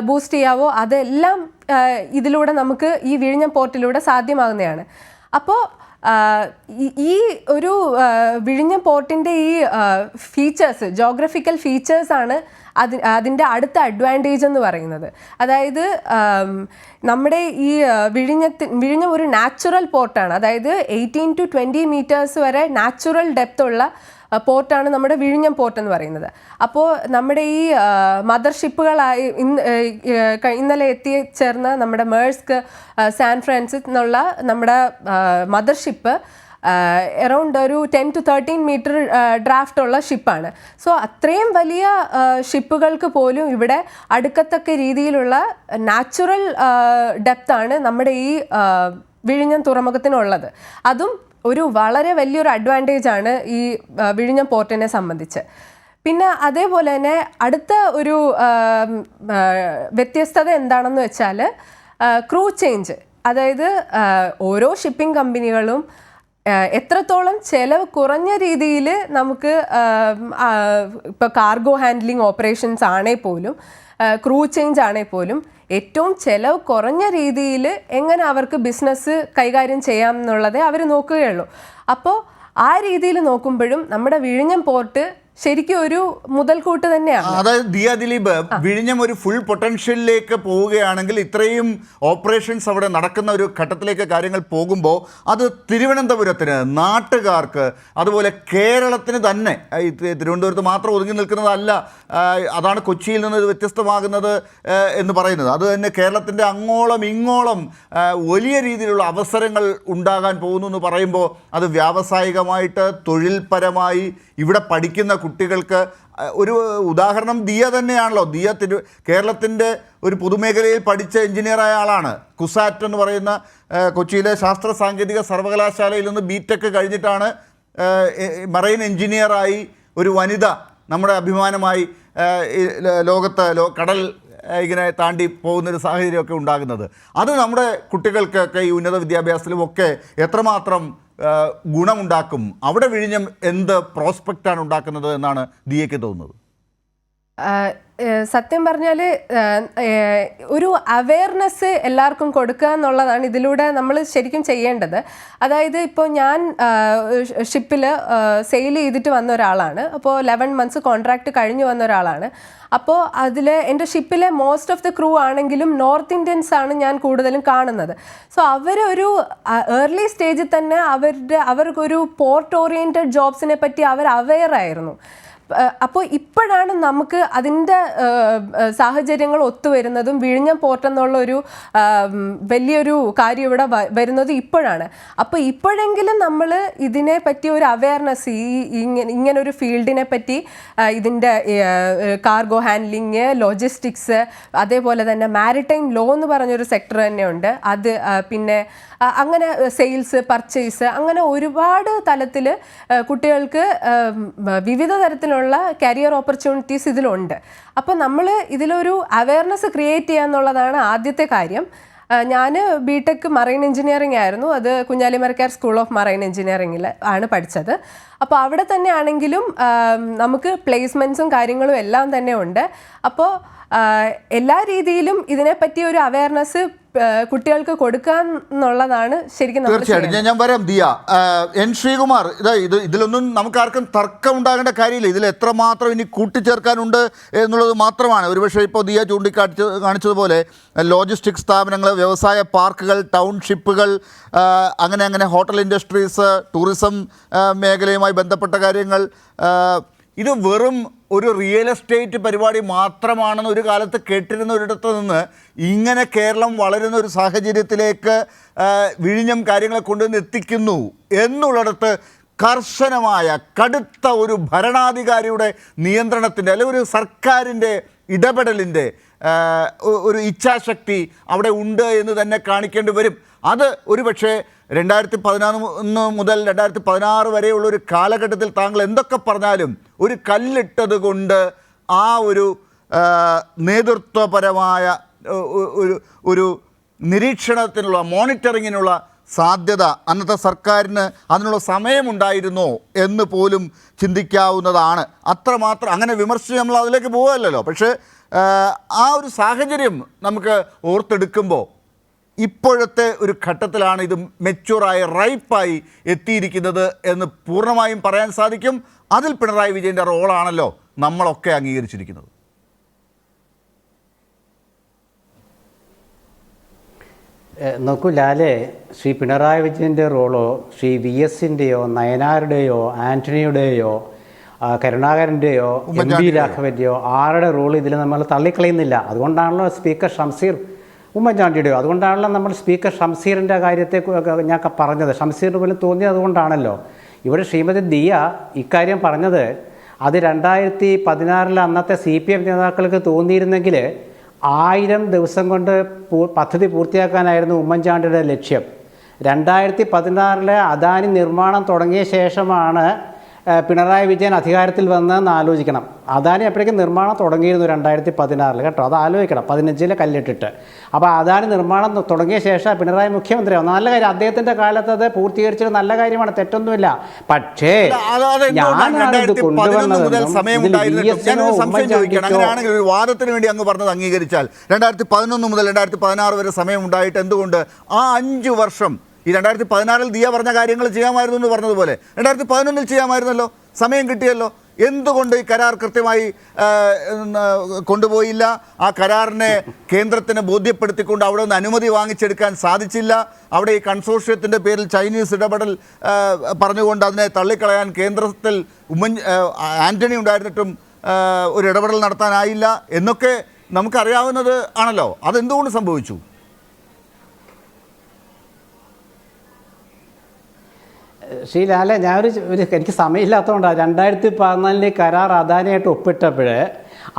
ബൂസ്റ്റ് ചെയ്യാവോ അതെല്ലാം ഇതിലൂടെ നമുക്ക് ഈ വിഴിഞ്ഞം പോർട്ടിലൂടെ സാധ്യമാകുന്നതാണ്. അപ്പോൾ ഈ ഒരു വിഴിഞ്ഞം പോർട്ടിൻ്റെ ഈ ഫീച്ചേഴ്സ്, ജോഗ്രഫിക്കൽ ഫീച്ചേഴ്സാണ് അതിൻ്റെ അടുത്ത അഡ്വാൻറ്റേജ് എന്ന് പറയുന്നത്. അതായത് നമ്മുടെ ഈ വിഴിഞ്ഞം ഒരു നാച്ചുറൽ പോർട്ടാണ്. അതായത് 18 to 20 മീറ്റേഴ്സ് വരെ നാച്ചുറൽ ഡെപ്ത് ഉള്ള പോർട്ടാണ് നമ്മുടെ വിഴിഞ്ഞം പോർട്ട് എന്ന് പറയുന്നത്. അപ്പോൾ നമ്മുടെ ഈ മദർഷിപ്പുകളായി ഇന്നലെ എത്തിച്ചേർന്ന നമ്മുടെ മേഴ്സ്ക് സാൻ ഫ്രാൻസിസ് എന്നുള്ള നമ്മുടെ മദർഷിപ്പ് അറൗണ്ട് ഒരു 10 to 13 മീറ്റർ ഡ്രാഫ്റ്റ് ഉള്ള ഷിപ്പാണ്. സോ അത്രയും വലിയ ഷിപ്പുകൾക്ക് പോലും ഇവിടെ അടുക്കത്തക്ക രീതിയിലുള്ള നാച്ചുറൽ ഡെപ്താണ് നമ്മുടെ ഈ വിഴിഞ്ഞം തുറമുഖത്തിനുള്ളത്. അതും ഒരു വളരെ വലിയൊരു അഡ്വാൻറ്റേജ് ആണ് ഈ വിഴിഞ്ഞം പോർട്ടിനെ സംബന്ധിച്ച്. പിന്നെ അതേപോലെ തന്നെ അടുത്ത ഒരു വ്യത്യസ്തത എന്താണെന്ന് വെച്ചാൽ ക്രൂ ചേഞ്ച്. അതായത് ഓരോ ഷിപ്പിംഗ് കമ്പനികളും എത്രത്തോളം ചെലവ് കുറഞ്ഞ രീതിയിൽ നമുക്ക് ഇപ്പോൾ കാർഗോ ഹാൻഡ്ലിംഗ് ഓപ്പറേഷൻസ് ആണെങ്കിൽ പോലും, ക്രൂ ചേഞ്ച് ആണെങ്കിൽ പോലും ഏറ്റവും ചെലവ് കുറഞ്ഞ രീതിയിൽ എങ്ങനെ അവർക്ക് ബിസിനസ് കൈകാര്യം ചെയ്യാം എന്നുള്ളതേ അവർ നോക്കുകയുള്ളൂ. അപ്പോൾ ആ രീതിയിൽ നോക്കുമ്പോഴും നമ്മുടെ വിഴിഞ്ഞം പോർട്ട് ശരിക്കും ഒരു മുതൽക്കൂട്ട് തന്നെയാണ്. അതായത് ദിയ ദിലീപ്, വിഴിഞ്ഞം ഒരു ഫുൾ പൊട്ടൻഷ്യലിലേക്ക് പോവുകയാണെങ്കിൽ, ഇത്രയും ഓപ്പറേഷൻസ് അവിടെ നടക്കുന്ന ഒരു ഘട്ടത്തിലേക്ക് കാര്യങ്ങൾ പോകുമ്പോൾ അത് തിരുവനന്തപുരത്തിന്, നാട്ടുകാർക്ക്, അതുപോലെ കേരളത്തിന് തന്നെ, തിരുവനന്തപുരത്ത് മാത്രം ഒതുങ്ങി നിൽക്കുന്നതല്ല, അതാണ് കൊച്ചിയിൽ നിന്ന് ഇത് വ്യത്യസ്തമാകുന്നത് എന്ന് പറയുന്നത്. അത് തന്നെ കേരളത്തിൻ്റെ അങ്ങോളം ഇങ്ങോളം വലിയ രീതിയിലുള്ള അവസരങ്ങൾ ഉണ്ടാകാൻ പോകുന്നു എന്ന് പറയുമ്പോൾ അത് വ്യാവസായികമായിട്ട്, തൊഴിൽപരമായി ഇവിടെ പഠിക്കുന്ന കുട്ടികൾക്ക് ഒരു ഉദാഹരണം ദിയ തന്നെയാണല്ലോ. ദിയ കേരളത്തിൻ്റെ ഒരു പൊതുമേഖലയിൽ പഠിച്ച എഞ്ചിനീയറായ ആളാണ്. കുസാറ്റ് എന്ന് പറയുന്ന കൊച്ചിയിലെ ശാസ്ത്ര സാങ്കേതിക സർവകലാശാലയിൽ നിന്ന് ബിടെക് കഴിഞ്ഞിട്ടാണ് മറൈൻ എഞ്ചിനീയറായി ഒരു വനിത നമ്മുടെ അഭിമാനമായി ലോകത്ത് കടൽ ഇങ്ങനെ താണ്ടി പോകുന്നൊരു സാഹചര്യമൊക്കെ ഉണ്ടാകുന്നത്. അത് നമ്മുടെ കുട്ടികൾക്കൊക്കെ ഈ ഉന്നത വിദ്യാഭ്യാസത്തിലുമൊക്കെ എത്രമാത്രം ഗുണമുണ്ടാക്കും, അവിടെ വിഴിഞ്ഞം എന്ത് പ്രോസ്പെക്റ്റാണ് ഉണ്ടാക്കുന്നത് എന്നാണ് ദിയയ്ക്ക് തോന്നുന്നത്? സത്യം പറഞ്ഞാൽ ഒരു അവെയർനെസ് എല്ലാവർക്കും കൊടുക്കുക എന്നുള്ളതാണ് ഇതിലൂടെ നമ്മൾ ശരിക്കും ചെയ്യേണ്ടത്. അതായത് ഇപ്പോൾ ഞാൻ ഷിപ്പിൽ സെയിൽ ചെയ്തിട്ട് വന്ന ഒരാളാണ്. അപ്പോൾ 11 months കോൺട്രാക്റ്റ് കഴിഞ്ഞ് വന്ന ഒരാളാണ്. അപ്പോൾ അതിൽ എൻ്റെ ഷിപ്പിലെ മോസ്റ്റ് ഓഫ് ദി ക്രൂ ആണെങ്കിലും നോർത്ത് ഇന്ത്യൻസ് ആണ് ഞാൻ കൂടുതലും കാണുന്നത്. സോ അവരൊരു ഏർലി സ്റ്റേജിൽ തന്നെ അവർക്കൊരു പോർട്ട് ഓറിയൻറ്റഡ് ജോബ്സിനെ പറ്റി അവർ അവെയർ ആയിരുന്നു. അപ്പോൾ ഇപ്പോഴാണ് നമുക്ക് അതിൻ്റെ സാഹചര്യങ്ങൾ ഒത്തുവരുന്നതും വിഴിഞ്ഞം പോർട്ട് എന്നുള്ളൊരു വലിയൊരു കാര്യം ഇവിടെ വരുന്നത് ഇപ്പോഴാണ്. അപ്പോൾ ഇപ്പോഴെങ്കിലും നമ്മൾ ഇതിനെ പറ്റി ഒരു അവെയർനെസ്, ഇങ്ങനൊരു ഫീൽഡിനെ പറ്റി, ഇതിൻ്റെ കാർഗോ ഹാൻഡ്ലിങ്, ലോജിസ്റ്റിക്സ്, അതേപോലെ തന്നെ മാരിടൈം ലോ എന്ന് പറഞ്ഞൊരു സെക്ടർ തന്നെയുണ്ട്. അത് പിന്നെ അങ്ങനെ സെയിൽസ്, പർച്ചേസ്, അങ്ങനെ ഒരുപാട് തലത്തിൽ കുട്ടികൾക്ക് വിവിധ തരത്തിലുള്ള കരിയർ ഓപ്പർച്യൂണിറ്റീസ് ഇതിലുണ്ട്. അപ്പോൾ നമ്മൾ ഇതിലൊരു അവെയർനെസ് ക്രിയേറ്റ് ചെയ്യുക എന്നുള്ളതാണ് ആദ്യത്തെ കാര്യം. ഞാൻ BTech മറൈൻ എഞ്ചിനീയറിംഗ് ആയിരുന്നു. അത് കുഞ്ഞാലിമരക്കാർ സ്കൂൾ ഓഫ് മറൈൻ എഞ്ചിനീയറിംഗിൽ ആണ് പഠിച്ചത്. അപ്പോൾ അവിടെ തന്നെ ആണെങ്കിലും നമുക്ക് പ്ലേസ്മെൻറ്റ്സും കാര്യങ്ങളും എല്ലാം തന്നെ ഉണ്ട്. അപ്പോൾ എല്ലാ രീതിയിലും ഇതിനെപ്പറ്റി ഒരു അവെയർനെസ് കുട്ടികൾക്ക് കൊടുക്കുക എന്നുള്ളതാണ് ശരിക്കും. തീർച്ചയായിട്ടും ഞാൻ വരാം ദിയ. എൻ ശ്രീകുമാർ, ഇതിലൊന്നും നമുക്കാർക്കും തർക്കം ഉണ്ടാകേണ്ട കാര്യമില്ല. ഇതിൽ എത്രമാത്രം ഇനി കൂട്ടിച്ചേർക്കാനുണ്ട് എന്നുള്ളത് മാത്രമാണ്. ഒരുപക്ഷെ ഇപ്പോൾ ദിയ കാണിച്ചതുപോലെ ലോജിസ്റ്റിക്സ് സ്ഥാപനങ്ങൾ, വ്യവസായ പാർക്കുകൾ, ടൗൺഷിപ്പുകൾ, അങ്ങനെ ഹോട്ടൽ ഇൻഡസ്ട്രീസ്, ടൂറിസം മേഖലയുമായി ബന്ധപ്പെട്ട കാര്യങ്ങൾ, ഇത് വെറും ഒരു റിയൽ എസ്റ്റേറ്റ് പരിപാടി മാത്രമാണെന്ന് ഒരു കാലത്ത് കേട്ടിരുന്ന ഒരിടത്ത് നിന്ന് ഇങ്ങനെ കേരളം വളരുന്ന ഒരു സാഹചര്യത്തിലേക്ക് വിഴിഞ്ഞം കാര്യങ്ങളെ കൊണ്ടുവന്ന് എത്തിക്കുന്നു എന്നുള്ളിടത്ത് കർശനമായ കടുത്ത ഒരു ഭരണാധികാരിയുടെ നിയന്ത്രണത്തിൻ്റെ അല്ലെങ്കിൽ ഒരു സർക്കാരിൻ്റെ ഇടപെടലിൻ്റെ ഒരു ഇച്ഛാശക്തി അവിടെ ഉണ്ട് എന്ന് തന്നെ കാണിക്കേണ്ടി വരും. അത് ഒരുപക്ഷെ 2011 മുതൽ 2016 വരെയുള്ള ഒരു കാലഘട്ടത്തിൽ താങ്കൾ എന്തൊക്കെ പറഞ്ഞാലും ഒരു കല്ലിട്ടത് കൊണ്ട് ആ ഒരു നേതൃത്വപരമായ ഒരു നിരീക്ഷണത്തിനുള്ള, മോണിറ്ററിങ്ങിനുള്ള സാധ്യത അന്നത്തെ സർക്കാരിന് അതിനുള്ള സമയമുണ്ടായിരുന്നോ എന്ന് പോലും ചിന്തിക്കാവുന്നതാണ്. അത്രമാത്രം അങ്ങനെ വിമർശിച്ച് നമ്മൾ അതിലേക്ക് പോകാമല്ലോ. പക്ഷേ ആ ഒരു സാഹചര്യം നമുക്ക് ഓർത്തെടുക്കുമ്പോൾ ഇപ്പോഴത്തെ ഒരു ഘട്ടത്തിലാണ് ഇത് മെച്യൂറായി, റൈപ്പായി എത്തിയിരിക്കുന്നത് എന്ന് പൂർണ്ണമായും പറയാൻ സാധിക്കും. അതിൽ പിണറായി വിജയൻ്റെ റോളാണല്ലോ നമ്മളൊക്കെ അംഗീകരിച്ചിരിക്കുന്നത്. നോക്കൂ ലാലേ, ശ്രീ പിണറായി വിജയൻ്റെ റോളോ ശ്രീ VSൻ്റെയോ നയനാരുടെയോ ആൻ്റണിയുടെയോ കരുണാകരൻ്റെയോ MP രാഘവൻ്റെയോ ആരുടെ റോൾ ഇതിൽ നമ്മൾ തള്ളിക്കളയുന്നില്ല. അതുകൊണ്ടാണല്ലോ സ്പീക്കർ ഷംസീർ, ഉമ്മൻചാണ്ടിയുടെയോ, അതുകൊണ്ടാണല്ലോ നമ്മൾ സ്പീക്കർ ഷംസീറിൻ്റെ കാര്യത്തെ ഞാൻ പറഞ്ഞത്. ഷംസീറിന് പോലും തോന്നിയത് അതുകൊണ്ടാണല്ലോ. ഇവിടെ ശ്രീമതി ദിയ ഇക്കാര്യം പറഞ്ഞത് അത് 2016 അന്നത്തെ CPM നേതാക്കൾക്ക് തോന്നിയിരുന്നെങ്കിൽ 1000 ദിവസം കൊണ്ട് പദ്ധതി പൂർത്തിയാക്കാനായിരുന്നു ഉമ്മൻചാണ്ടിയുടെ ലക്ഷ്യം. 2016 അദാനി നിർമ്മാണം തുടങ്ങിയ ശേഷമാണ് പിണറായി വിജയൻ അധികാരത്തിൽ വന്നതെന്ന് ആലോചിക്കണം. അദാനി അപ്പോഴേക്കും നിർമ്മാണം തുടങ്ങിയിരുന്നു 2016 കേട്ടോ, അത് ആലോചിക്കണം. 15 കല്ലിട്ടിട്ട്. അപ്പോൾ അദാനി നിർമ്മാണം തുടങ്ങിയ ശേഷം പിണറായി മുഖ്യമന്ത്രിയാവും. നല്ല കാര്യം, അദ്ദേഹത്തിൻ്റെ കാലത്ത് അത് പൂർത്തീകരിച്ചത് നല്ല കാര്യമാണ്, തെറ്റൊന്നുമില്ല. പക്ഷേ അങ്ങനെയാണെങ്കിൽ ഒരു വാദത്തിന് വേണ്ടി അങ്ങ് പറഞ്ഞത് അംഗീകരിച്ചാൽ 2011 മുതൽ 2016 വരെ സമയമുണ്ടായിട്ട് എന്തുകൊണ്ട് ആ 5 വർഷം ഈ 2016 ദിയ പറഞ്ഞ കാര്യങ്ങൾ ചെയ്യാമായിരുന്നു എന്ന് പറഞ്ഞതുപോലെ 2011 ചെയ്യാമായിരുന്നല്ലോ, സമയം കിട്ടിയല്ലോ. എന്തുകൊണ്ട് ഈ കരാർ കൃത്യമായി കൊണ്ടുപോയില്ല? ആ കരാറിനെ കേന്ദ്രത്തിന് ബോധ്യപ്പെടുത്തിക്കൊണ്ട് അവിടെ നിന്ന് അനുമതി വാങ്ങിച്ചെടുക്കാൻ സാധിച്ചില്ല. അവിടെ ഈ കൺസോർഷ്യത്തിൻ്റെ പേരിൽ ചൈനീസ് ഇടപെടൽ പറഞ്ഞുകൊണ്ട് അതിനെ തള്ളിക്കളയാൻ കേന്ദ്രത്തിൽ ആൻ്റണി ഉണ്ടായിരുന്നിട്ടും ഒരു ഇടപെടൽ നടത്താനായില്ല എന്നൊക്കെ നമുക്കറിയാവുന്നത് ആണല്ലോ. അതെന്തുകൊണ്ട് സംഭവിച്ചു? ശ്രീ ലാലെ, ഞാനൊരു എനിക്ക് സമയമില്ലാത്തതുകൊണ്ടാണ് 2014 കരാർ അദാനിയായിട്ട് ഒപ്പിട്ടപ്പോൾ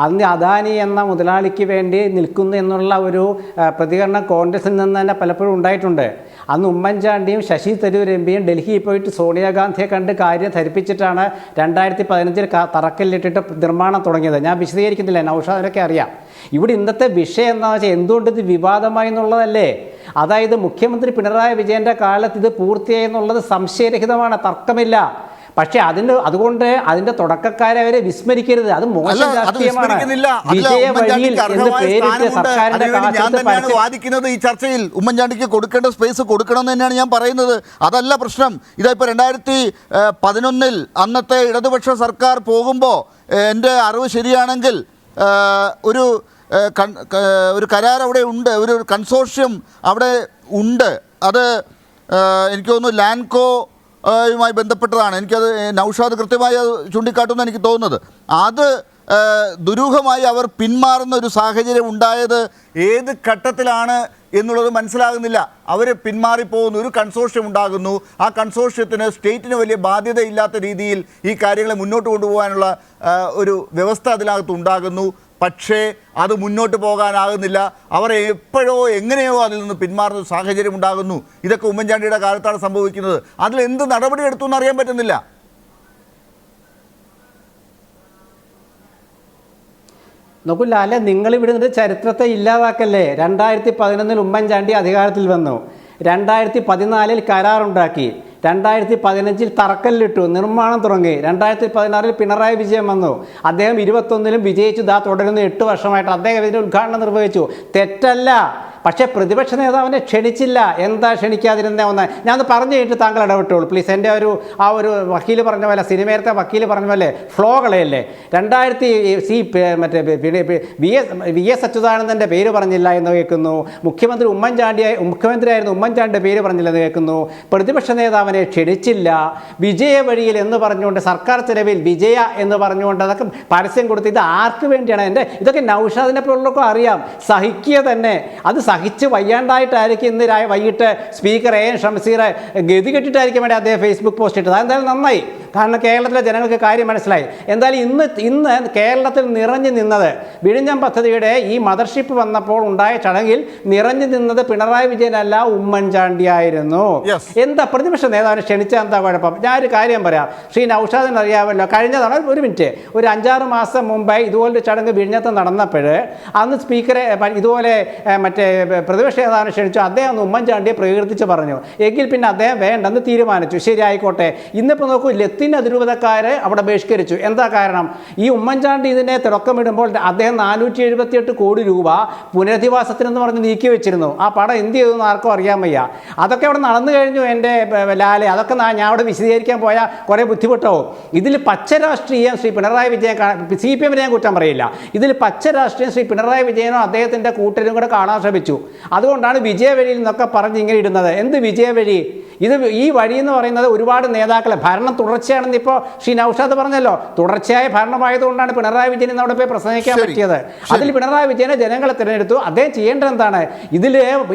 അന്ന് അദാനി എന്ന മുതലാളിക്ക് വേണ്ടി നിൽക്കുന്നു എന്നുള്ള ഒരു പ്രതികരണം കോൺഗ്രസിൽ നിന്ന് തന്നെ പലപ്പോഴും ഉണ്ടായിട്ടുണ്ട്. അന്ന് ഉമ്മൻചാണ്ടിയും ശശി തരൂർ എം പിയും ഡൽഹിയിൽ പോയിട്ട് സോണിയാഗാന്ധിയെ കണ്ട് കാര്യം ധരിപ്പിച്ചിട്ടാണ് 2015 തറക്കല്ലിട്ടിട്ട് നിർമ്മാണം തുടങ്ങിയത്. ഞാൻ വിശദീകരിക്കുന്നില്ല, നൗഷാദിനൊക്കെ അറിയാം. ഇവിടെ ഇന്നത്തെ വിഷയം എന്താണെന്ന് വെച്ചാൽ എന്തുകൊണ്ട് ഇത് വിവാദമായി എന്നുള്ളതല്ലേ. അതായത് മുഖ്യമന്ത്രി പിണറായി വിജയൻ്റെ കാലത്ത് ഇത് പൂർത്തിയായി എന്നുള്ളത് സംശയരഹിതമാണ്, തർക്കമില്ല. പക്ഷെ അതുകൊണ്ട് അതിന്റെ തുടക്കക്കാരെ അവരെ വിസ്മരിക്കരുത്. അത് മോശം രാഷ്ട്രീയമാണ്. വിജയവഴിയിൽ എന്ന് പേരിട്ട് സർക്കാരിന്റെ വാദിക്കുന്നത് ഈ ചർച്ചയിൽ ഉമ്മൻചാണ്ടിക്ക് കൊടുക്കേണ്ട സ്പേസ് കൊടുക്കണമെന്ന് തന്നെയാണ് ഞാൻ പറയുന്നത്. അതല്ല പ്രശ്നം. ഇതായിപ്പോൾ 2011 അന്നത്തെ ഇടതുപക്ഷ സർക്കാർ പോകുമ്പോൾ എൻ്റെ അറിവ് ശരിയാണെങ്കിൽ ഒരു കരാർ അവിടെ ഉണ്ട്, ഒരു കൺസോർഷ്യം അവിടെ ഉണ്ട്. അത് എനിക്ക് തോന്നുന്നു ലാൻകോ യുമായി ബന്ധപ്പെട്ടതാണ്. എനിക്കത് നൗഷാദ് കൃത്യമായി അത് ചൂണ്ടിക്കാട്ടുമെന്ന് എനിക്ക് തോന്നുന്നത്. അത് ദുരൂഹമായി അവർ പിന്മാറുന്ന ഒരു സാഹചര്യം ഉണ്ടായത് ഏത് ഘട്ടത്തിലാണ് എന്നുള്ളത് മനസ്സിലാകുന്നില്ല. അവർ പിന്മാറിപ്പോകുന്നു, ഒരു കൺസോർഷ്യം ഉണ്ടാകുന്നു. ആ കൺസോർഷ്യത്തിന് സ്റ്റേറ്റിന് വലിയ ബാധ്യതയില്ലാത്ത രീതിയിൽ ഈ കാര്യങ്ങളെ മുന്നോട്ട് കൊണ്ടുപോകാനുള്ള ഒരു വ്യവസ്ഥ അതിനകത്ത് ഉണ്ടാകുന്നു. പക്ഷേ അത് മുന്നോട്ട് പോകാനാകുന്നില്ല. അവർ എപ്പോഴോ എങ്ങനെയോ അതിൽ നിന്ന് പിന്മാറുന്ന സാഹചര്യം ഉണ്ടാകുന്നു. ഇതൊക്കെ ഉമ്മൻചാണ്ടിയുടെ കാലത്താണ് സംഭവിക്കുന്നത്. അതിൽ എന്ത് നടപടി എടുത്തു എന്ന് അറിയാൻ പറ്റുന്നില്ല. നോക്കില്ല, അല്ലെ നിങ്ങൾ ഇവിടെ ചരിത്രത്തെ ഇല്ലാതാക്കല്ലേ. 2011 ഉമ്മൻചാണ്ടി അധികാരത്തിൽ വന്നു, 2014 കരാറുണ്ടാക്കി, 2015 തറക്കല്ലിട്ടു, നിർമ്മാണം തുടങ്ങി, 2016 പിണറായി വിജയൻ വന്നു, അദ്ദേഹം 21 വിജയിച്ചു, തുടരുന്നു. 8 വർഷമായിട്ട് അദ്ദേഹം ഇതിൻ്റെ ഉദ്ഘാടനം നിർവഹിച്ചു. തെറ്റല്ല. പക്ഷേ പ്രതിപക്ഷ നേതാവിനെ ക്ഷണിച്ചില്ല. എന്താ ക്ഷണിക്കാതിരുന്ന ഒന്ന് ഞാനത് പറഞ്ഞു കഴിഞ്ഞിട്ട് താങ്കൾ ഇടപെട്ടോളൂ പ്ലീസ്. എൻ്റെ ഒരു വക്കീൽ പറഞ്ഞ പോലെ, സിനിമയിലത്തെ വക്കീൽ പറഞ്ഞ പോലെ ഫ്ലോ കളയല്ലേ. 2000 വി എസ് അച്യുതാനന്ദൻ്റെ പേര് പറഞ്ഞില്ല എന്ന് കേൾക്കുന്നു. മുഖ്യമന്ത്രിയായിരുന്നു ഉമ്മൻചാണ്ടിയുടെ പേര് പറഞ്ഞില്ലെന്ന് കേൾക്കുന്നു. പ്രതിപക്ഷ നേതാവിനെ ക്ഷണിച്ചില്ല. വിജയ വഴിയിൽ എന്ന് പറഞ്ഞുകൊണ്ട്, സർക്കാർ ചെലവിൽ വിജയ എന്ന് പറഞ്ഞുകൊണ്ട് അതൊക്കെ പരസ്യം കൊടുത്ത് ഇത് ആർക്ക് വേണ്ടിയാണ്? ഇതൊക്കെ നൗഷാദിനെ പോലുള്ളവർക്കും അറിയാം. സഹിക്കുക തന്നെ. അത് സഹിച്ച് വയ്യാണ്ടായിട്ടായിരിക്കും ഇന്ന് വൈകിട്ട് സ്പീക്കർ എ എൻ ഷംസീർ ഗതി കെട്ടിട്ടായിരിക്കും വേണ്ടി അദ്ദേഹം ഫേസ്ബുക്ക് പോസ്റ്റ് ഇട്ടത്. അതെന്തായാലും നന്നായി, കാരണം കേരളത്തിലെ ജനങ്ങൾക്ക് കാര്യം മനസ്സിലായി. എന്തായാലും ഇന്ന് കേരളത്തിൽ നിറഞ്ഞു നിന്നത് വിഴിഞ്ഞം പദ്ധതിയുടെ ഈ മദർഷിപ്പ് വന്നപ്പോൾ ഉണ്ടായ ചടങ്ങിൽ നിറഞ്ഞു നിന്നത് പിണറായി വിജയനല്ല, ഉമ്മൻചാണ്ടിയായിരുന്നു. എന്താ പ്രതിപക്ഷ നേതാവിനെ ക്ഷണിച്ചാൽ എന്താ കുഴപ്പം? ഞാനൊരു കാര്യം പറയാം. ശ്രീ നൗഷാദിന് അറിയാമല്ലോ, കഴിഞ്ഞ തവണ ഒരു 5-6 മാസം മുമ്പായി ഇതുപോലൊരു ചടങ്ങ് വിഴിഞ്ഞത്ത് നടന്നപ്പോൾ അന്ന് സ്പീക്കറെ ഇതുപോലെ മറ്റേ പ്രതിപക്ഷ നേതാവിനെ ക്ഷണിച്ചു. അദ്ദേഹം ഉമ്മൻചാണ്ടിയെ പ്രകീർത്തിച്ച് പറഞ്ഞു. എങ്കിൽ പിന്നെ അദ്ദേഹം വേണ്ടെന്ന് തീരുമാനിച്ചു. ശരി, ആയിക്കോട്ടെ. ഇന്നിപ്പോൾ നോക്കൂ, ലത്തീൻ അതിരൂപതക്കാർ അവിടെ ബഹിഷ്കരിച്ചു. എന്താ കാരണം? ഈ ഉമ്മൻചാണ്ടി ഇതിനെ തുടക്കമിടുമ്പോൾ അദ്ദേഹം 478 കോടി രൂപ പുനരധിവാസത്തിനെന്ന് പറഞ്ഞ് നീക്കി വെച്ചിരുന്നു. ആ പണം എന്ത് ചെയ്തെന്ന് ആർക്കും അറിയാൻ വയ്യ. അതൊക്കെ അവിടെ നടന്നു കഴിഞ്ഞു. എൻ്റെ ലാലെ, അതൊക്കെ ഞാൻ അവിടെ വിശദീകരിക്കാൻ പോയാൽ കുറേ ബുദ്ധിമുട്ടാവും. ഇതിൽ പച്ച രാഷ്ട്രീയം ശ്രീ പിണറായി വിജയൻ, CPM ഞാൻ കുറ്റം പറയില്ല, ഇതിൽ പച്ച രാഷ്ട്രീയം ശ്രീ പിണറായി വിജയനോ അദ്ദേഹത്തിൻ്റെ കൂട്ടരും കൂടെ കാണാൻ ശ്രമിച്ചു. അതുകൊണ്ടാണ് വിജയവഴിയിൽ നിന്നൊക്കെ പറഞ്ഞ് ഇങ്ങനെ ഇടുന്നത്. എന്ത് വിജയവഴി? ഈ വഴി എന്ന് പറയുന്നത് ഒരുപാട് നേതാക്കളെ ഭരണം തുടർച്ചയാണെന്ന് ഇപ്പോൾ ശ്രീ നൗഷാദ് പറഞ്ഞല്ലോ. തുടർച്ചയായ ഭരണമായതുകൊണ്ടാണ് പിണറായി വിജയൻ അവിടെ പോയി പ്രസംഗിക്കാൻ പറ്റിയത്. അതിൽ പിണറായി വിജയനെ ജനങ്ങളെ തിരഞ്ഞെടുത്തു. അദ്ദേഹം ചെയ്യേണ്ടത് എന്താണ്?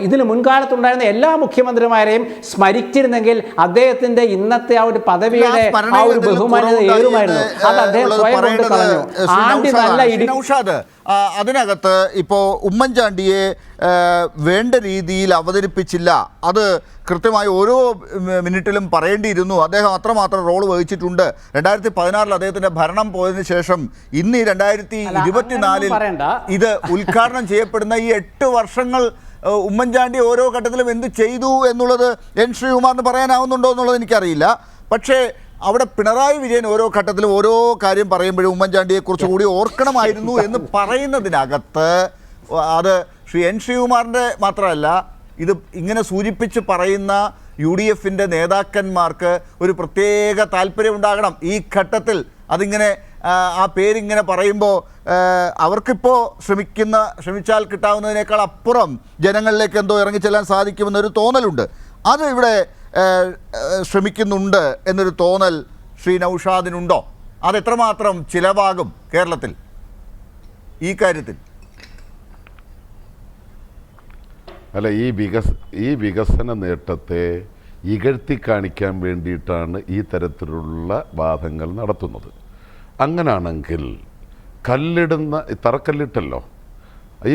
ഇതിൽ മുൻകാലത്തുണ്ടായിരുന്ന എല്ലാ മുഖ്യമന്ത്രിമാരെയും സ്മരിച്ചിരുന്നെങ്കിൽ അദ്ദേഹത്തിന്റെ ഇന്നത്തെ ആ ഒരു പദവിയുടെ ആ ഒരു ബഹുമാന്യത ഏറുമായിരുന്നു. അത് അദ്ദേഹം സ്വയം കൊണ്ട് കളഞ്ഞു. ആണ്ടി നല്ല അതിനകത്ത് ഇപ്പോൾ ഉമ്മൻചാണ്ടിയെ വേണ്ട രീതിയിൽ അവതരിപ്പിച്ചില്ല. അത് കൃത്യമായി ഓരോ മിനിറ്റിലും പറയേണ്ടിയിരുന്നു. അദ്ദേഹം അത്രമാത്രം റോൾ വഹിച്ചിട്ടുണ്ട്. 2016 അദ്ദേഹത്തിൻ്റെ ഭരണം പോയതിനു ശേഷം ഇന്ന് 2024 ഇത് ഉദ്ഘാടനം ചെയ്യപ്പെടുന്ന ഈ 8 വർഷങ്ങൾ ഉമ്മൻചാണ്ടി ഓരോ ഘട്ടത്തിലും എന്ത് ചെയ്തു എന്നുള്ളത് എൻ ശ്രീകുമാറിന് പറയാനാവുന്നുണ്ടോ എന്നുള്ളത് എനിക്കറിയില്ല. പക്ഷേ അവിടെ പിണറായി വിജയൻ ഓരോ ഘട്ടത്തിലും ഓരോ കാര്യം പറയുമ്പോഴും ഉമ്മൻചാണ്ടിയെ കുറിച്ച് കൂടി ഓർക്കണമായിരുന്നു എന്ന് പറയുന്നതിനകത്ത് അത് ശ്രീ എൻ ശ്രീകുമാറിൻ്റെ മാത്രമല്ല, ഇത് ഇങ്ങനെ സൂചിപ്പിച്ച് പറയുന്ന UDFൻ്റെ നേതാക്കന്മാർക്ക് ഒരു പ്രത്യേക താല്പര്യം ഉണ്ടാകണം. ഈ ഘട്ടത്തിൽ അതിങ്ങനെ ആ പേരിങ്ങനെ പറയുമ്പോൾ അവർക്കിപ്പോൾ ശ്രമിച്ചാൽ കിട്ടാവുന്നതിനേക്കാൾ അപ്പുറം ജനങ്ങളിലേക്ക് എന്തോ ഇറങ്ങിച്ചെല്ലാൻ സാധിക്കുമെന്നൊരു തോന്നലുണ്ട്. അത് ഇവിടെ ശ്രമിക്കുന്നുണ്ട് എന്നൊരു തോന്നൽ ശ്രീ നൗഷാദിനുണ്ടോ? അതെത്രമാത്രം ചിലവാകും കേരളത്തിൽ ഈ കാര്യത്തിൽ? അല്ല, ഈ വികസന നേട്ടത്തെ ഇകഴ്ത്തി കാണിക്കാൻ വേണ്ടിയിട്ടാണ് ഈ തരത്തിലുള്ള വാദങ്ങൾ നടത്തുന്നത്. അങ്ങനാണെങ്കിൽ കല്ലിടുന്ന തറക്കല്ലിട്ടല്ലോ, ഈ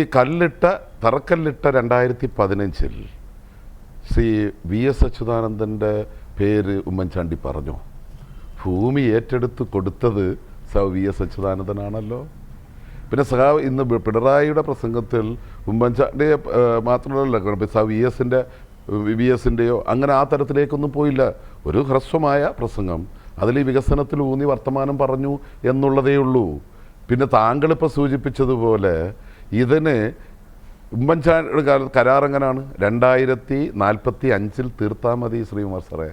തറക്കല്ലിട്ട 2015 ശ്രീ VS അച്യുതാനന്ദൻ്റെ പേര് ഉമ്മൻചാണ്ടി പറഞ്ഞു. ഭൂമി ഏറ്റെടുത്ത് കൊടുത്തത് VS അച്യുതാനന്ദനാണല്ലോ. പിന്നെ ഇന്ന് പിണറായിയുടെ പ്രസംഗത്തിൽ ഉമ്മൻചാണ്ടിയെ മാത്രമല്ല VS-ൻ്റെയോ അങ്ങനെ ആ തരത്തിലേക്കൊന്നും പോയില്ല. ഒരു ഹ്രസ്വമായ പ്രസംഗം, അതിൽ ഈ വികസനത്തിൽ ഊന്നി വർത്തമാനം പറഞ്ഞു എന്നുള്ളതേ ഉള്ളൂ. പിന്നെ താങ്കളിപ്പോൾ സൂചിപ്പിച്ചതുപോലെ ഇതിന് ഉമ്മൻചാണ്ടിയുടെ കാലത്ത് കരാർ എങ്ങനെയാണ്? 2045 തീർത്താൽ മതി ശ്രീകുമാർ സാറേ,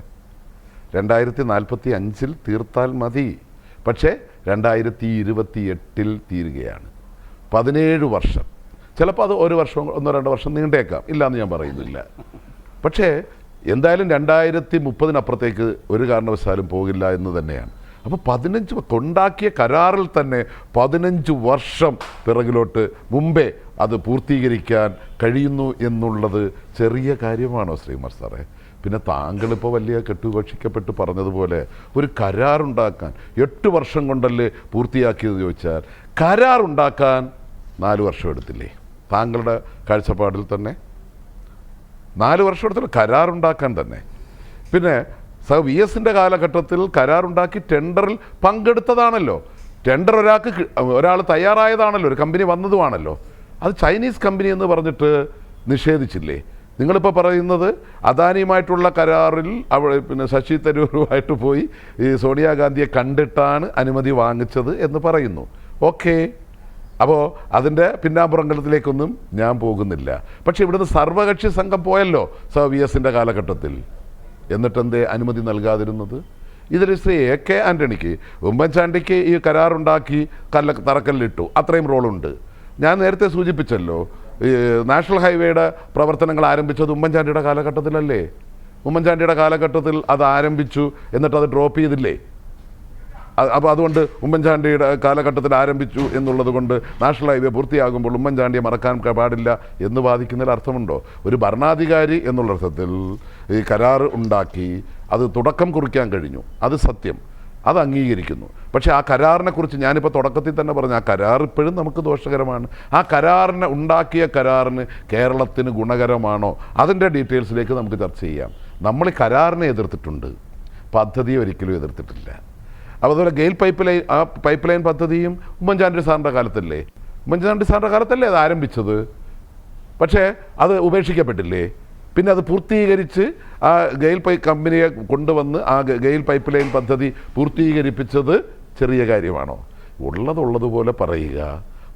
2045 തീർത്താൽ മതി. പക്ഷേ 2028 തീരുകയാണ്. 17 വർഷം. ചിലപ്പോൾ അത് 1 വർഷം 1-2 വർഷം നീണ്ടേക്കാം, ഇല്ലയെന്ന് ഞാൻ പറയുന്നില്ല. പക്ഷേ എന്തായാലും 2030 ഒരു കാരണവശാലും പോകില്ല എന്ന് തന്നെയാണ്. അപ്പോൾ 15 കൊണ്ടാക്കിയ കരാറിൽ തന്നെ 15 വർഷം പിറകിലോട്ട് മുമ്പേ അത് പൂർത്തീകരിക്കാൻ കഴിയുന്നു എന്നുള്ളത് ചെറിയ കാര്യമാണോ ശ്രീകുമാർ സാറേ? പിന്നെ താങ്കളിപ്പോൾ വലിയ കെട്ടുപക്ഷിക്കപ്പെട്ട് പറഞ്ഞതുപോലെ ഒരു കരാറുണ്ടാക്കാൻ 8 വർഷം കൊണ്ടല്ലേ പൂർത്തിയാക്കിയത് ചോദിച്ചാൽ, കരാറുണ്ടാക്കാൻ 4 വർഷം എടുത്തില്ലേ? താങ്കളുടെ കാഴ്ചപ്പാടിൽ തന്നെ 4 വർഷം എടുത്തില്ല കരാറുണ്ടാക്കാൻ തന്നെ. പിന്നെ VS-ൻ്റെ കാലഘട്ടത്തിൽ കരാറുണ്ടാക്കി ടെൻഡറിൽ പങ്കെടുത്തതാണല്ലോ. ടെൻഡർ ഒരാൾ തയ്യാറായതാണല്ലോ, ഒരു കമ്പനി വന്നതുമാണല്ലോ. അത് ചൈനീസ് കമ്പനി എന്ന് പറഞ്ഞിട്ട് നിഷേധിച്ചില്ലേ? നിങ്ങളിപ്പോൾ പറയുന്നത് അദാനിയുമായിട്ടുള്ള കരാറിൽ പിന്നെ ശശി തരൂരുമായിട്ട് പോയി ഈ സോണിയാഗാന്ധിയെ കണ്ടിട്ടാണ് അനുമതി വാങ്ങിച്ചത് എന്ന് പറയുന്നു. ഓക്കെ, അപ്പോൾ അതിൻ്റെ പിന്നാമ്പുറങ്ങളിലേക്കൊന്നും ഞാൻ പോകുന്നില്ല. പക്ഷേ ഇവിടുന്ന് സർവകക്ഷി സംഘം പോയല്ലോ VS-ൻ്റെ കാലഘട്ടത്തിൽ. എന്നിട്ടെന്തേ അനുമതി നൽകാതിരുന്നത്? ഇതിൽ ശ്രീ AK ആൻ്റണിക്ക് ഉമ്മൻചാണ്ടിക്ക് ഈ കരാറുണ്ടാക്കി തറക്കല്ലിട്ടു, അത്രയും റോളുണ്ട്. ഞാൻ നേരത്തെ സൂചിപ്പിച്ചല്ലോ, ഈ നാഷണൽ ഹൈവേയുടെ പ്രവർത്തനങ്ങൾ ആരംഭിച്ചത് ഉമ്മൻചാണ്ടിയുടെ കാലഘട്ടത്തിലല്ലേ? ഉമ്മൻചാണ്ടിയുടെ കാലഘട്ടത്തിൽ അത് ആരംഭിച്ചു, എന്നിട്ട് അത് ഡ്രോപ്പ് ചെയ്തില്ലേ? അപ്പോൾ അതുകൊണ്ട് ഉമ്മൻചാണ്ടിയുടെ കാലഘട്ടത്തിൽ ആരംഭിച്ചു എന്നുള്ളത് കൊണ്ട് നാഷണൽ ഹൈവേ പൂർത്തിയാകുമ്പോൾ ഉമ്മൻചാണ്ടിയെ മറക്കാൻ പാടില്ല എന്ന് വാദിക്കുന്നതിൽ അർത്ഥമുണ്ടോ? ഒരു ഭരണാധികാരി എന്നുള്ള അർത്ഥത്തിൽ ഈ കരാർ ഉണ്ടാക്കി അത് തുടക്കം കുറിക്കാൻ കഴിഞ്ഞു, അത് സത്യം, അത് അംഗീകരിക്കുന്നു. പക്ഷേ ആ കരാറിനെ കുറിച്ച് ഞാനിപ്പോൾ തുടക്കത്തിൽ തന്നെ പറഞ്ഞു, ആ കരാർ ഇപ്പോഴും നമുക്ക് ദോഷകരമാണ്. ആ കരാറിനെ ഉണ്ടാക്കിയ കരാറിന് കേരളത്തിന് ഗുണകരമാണോ? അതിൻ്റെ ഡീറ്റെയിൽസിലേക്ക് നമുക്ക് ചർച്ച ചെയ്യാം. നമ്മൾ ഈ കരാറിനെ എതിർത്തിട്ടുണ്ട്, പദ്ധതിയെ ഒരിക്കലും എതിർത്തിട്ടില്ല. അതുപോലെ ഗെയിൽ പൈപ്പ് ലൈൻ പദ്ധതിയും ഉമ്മൻചാണ്ടി സാറിൻ്റെ കാലത്തല്ലേ? ഉമ്മൻചാണ്ടി സാറിൻ്റെ കാലത്തല്ലേ അത് ആരംഭിച്ചത്? പക്ഷേ അത് ഉപേക്ഷിക്കപ്പെട്ടില്ലേ? പിന്നെ അത് പൂർത്തീകരിച്ച് ആ ഗെയിൽ കമ്പനിയെ കൊണ്ടുവന്ന് ആ ഗെയിൽ പൈപ്പ് ലൈൻ പദ്ധതി പൂർത്തീകരിപ്പിച്ചത് ചെറിയ കാര്യമാണോ? ഉള്ളതുപോലെ പറയുക,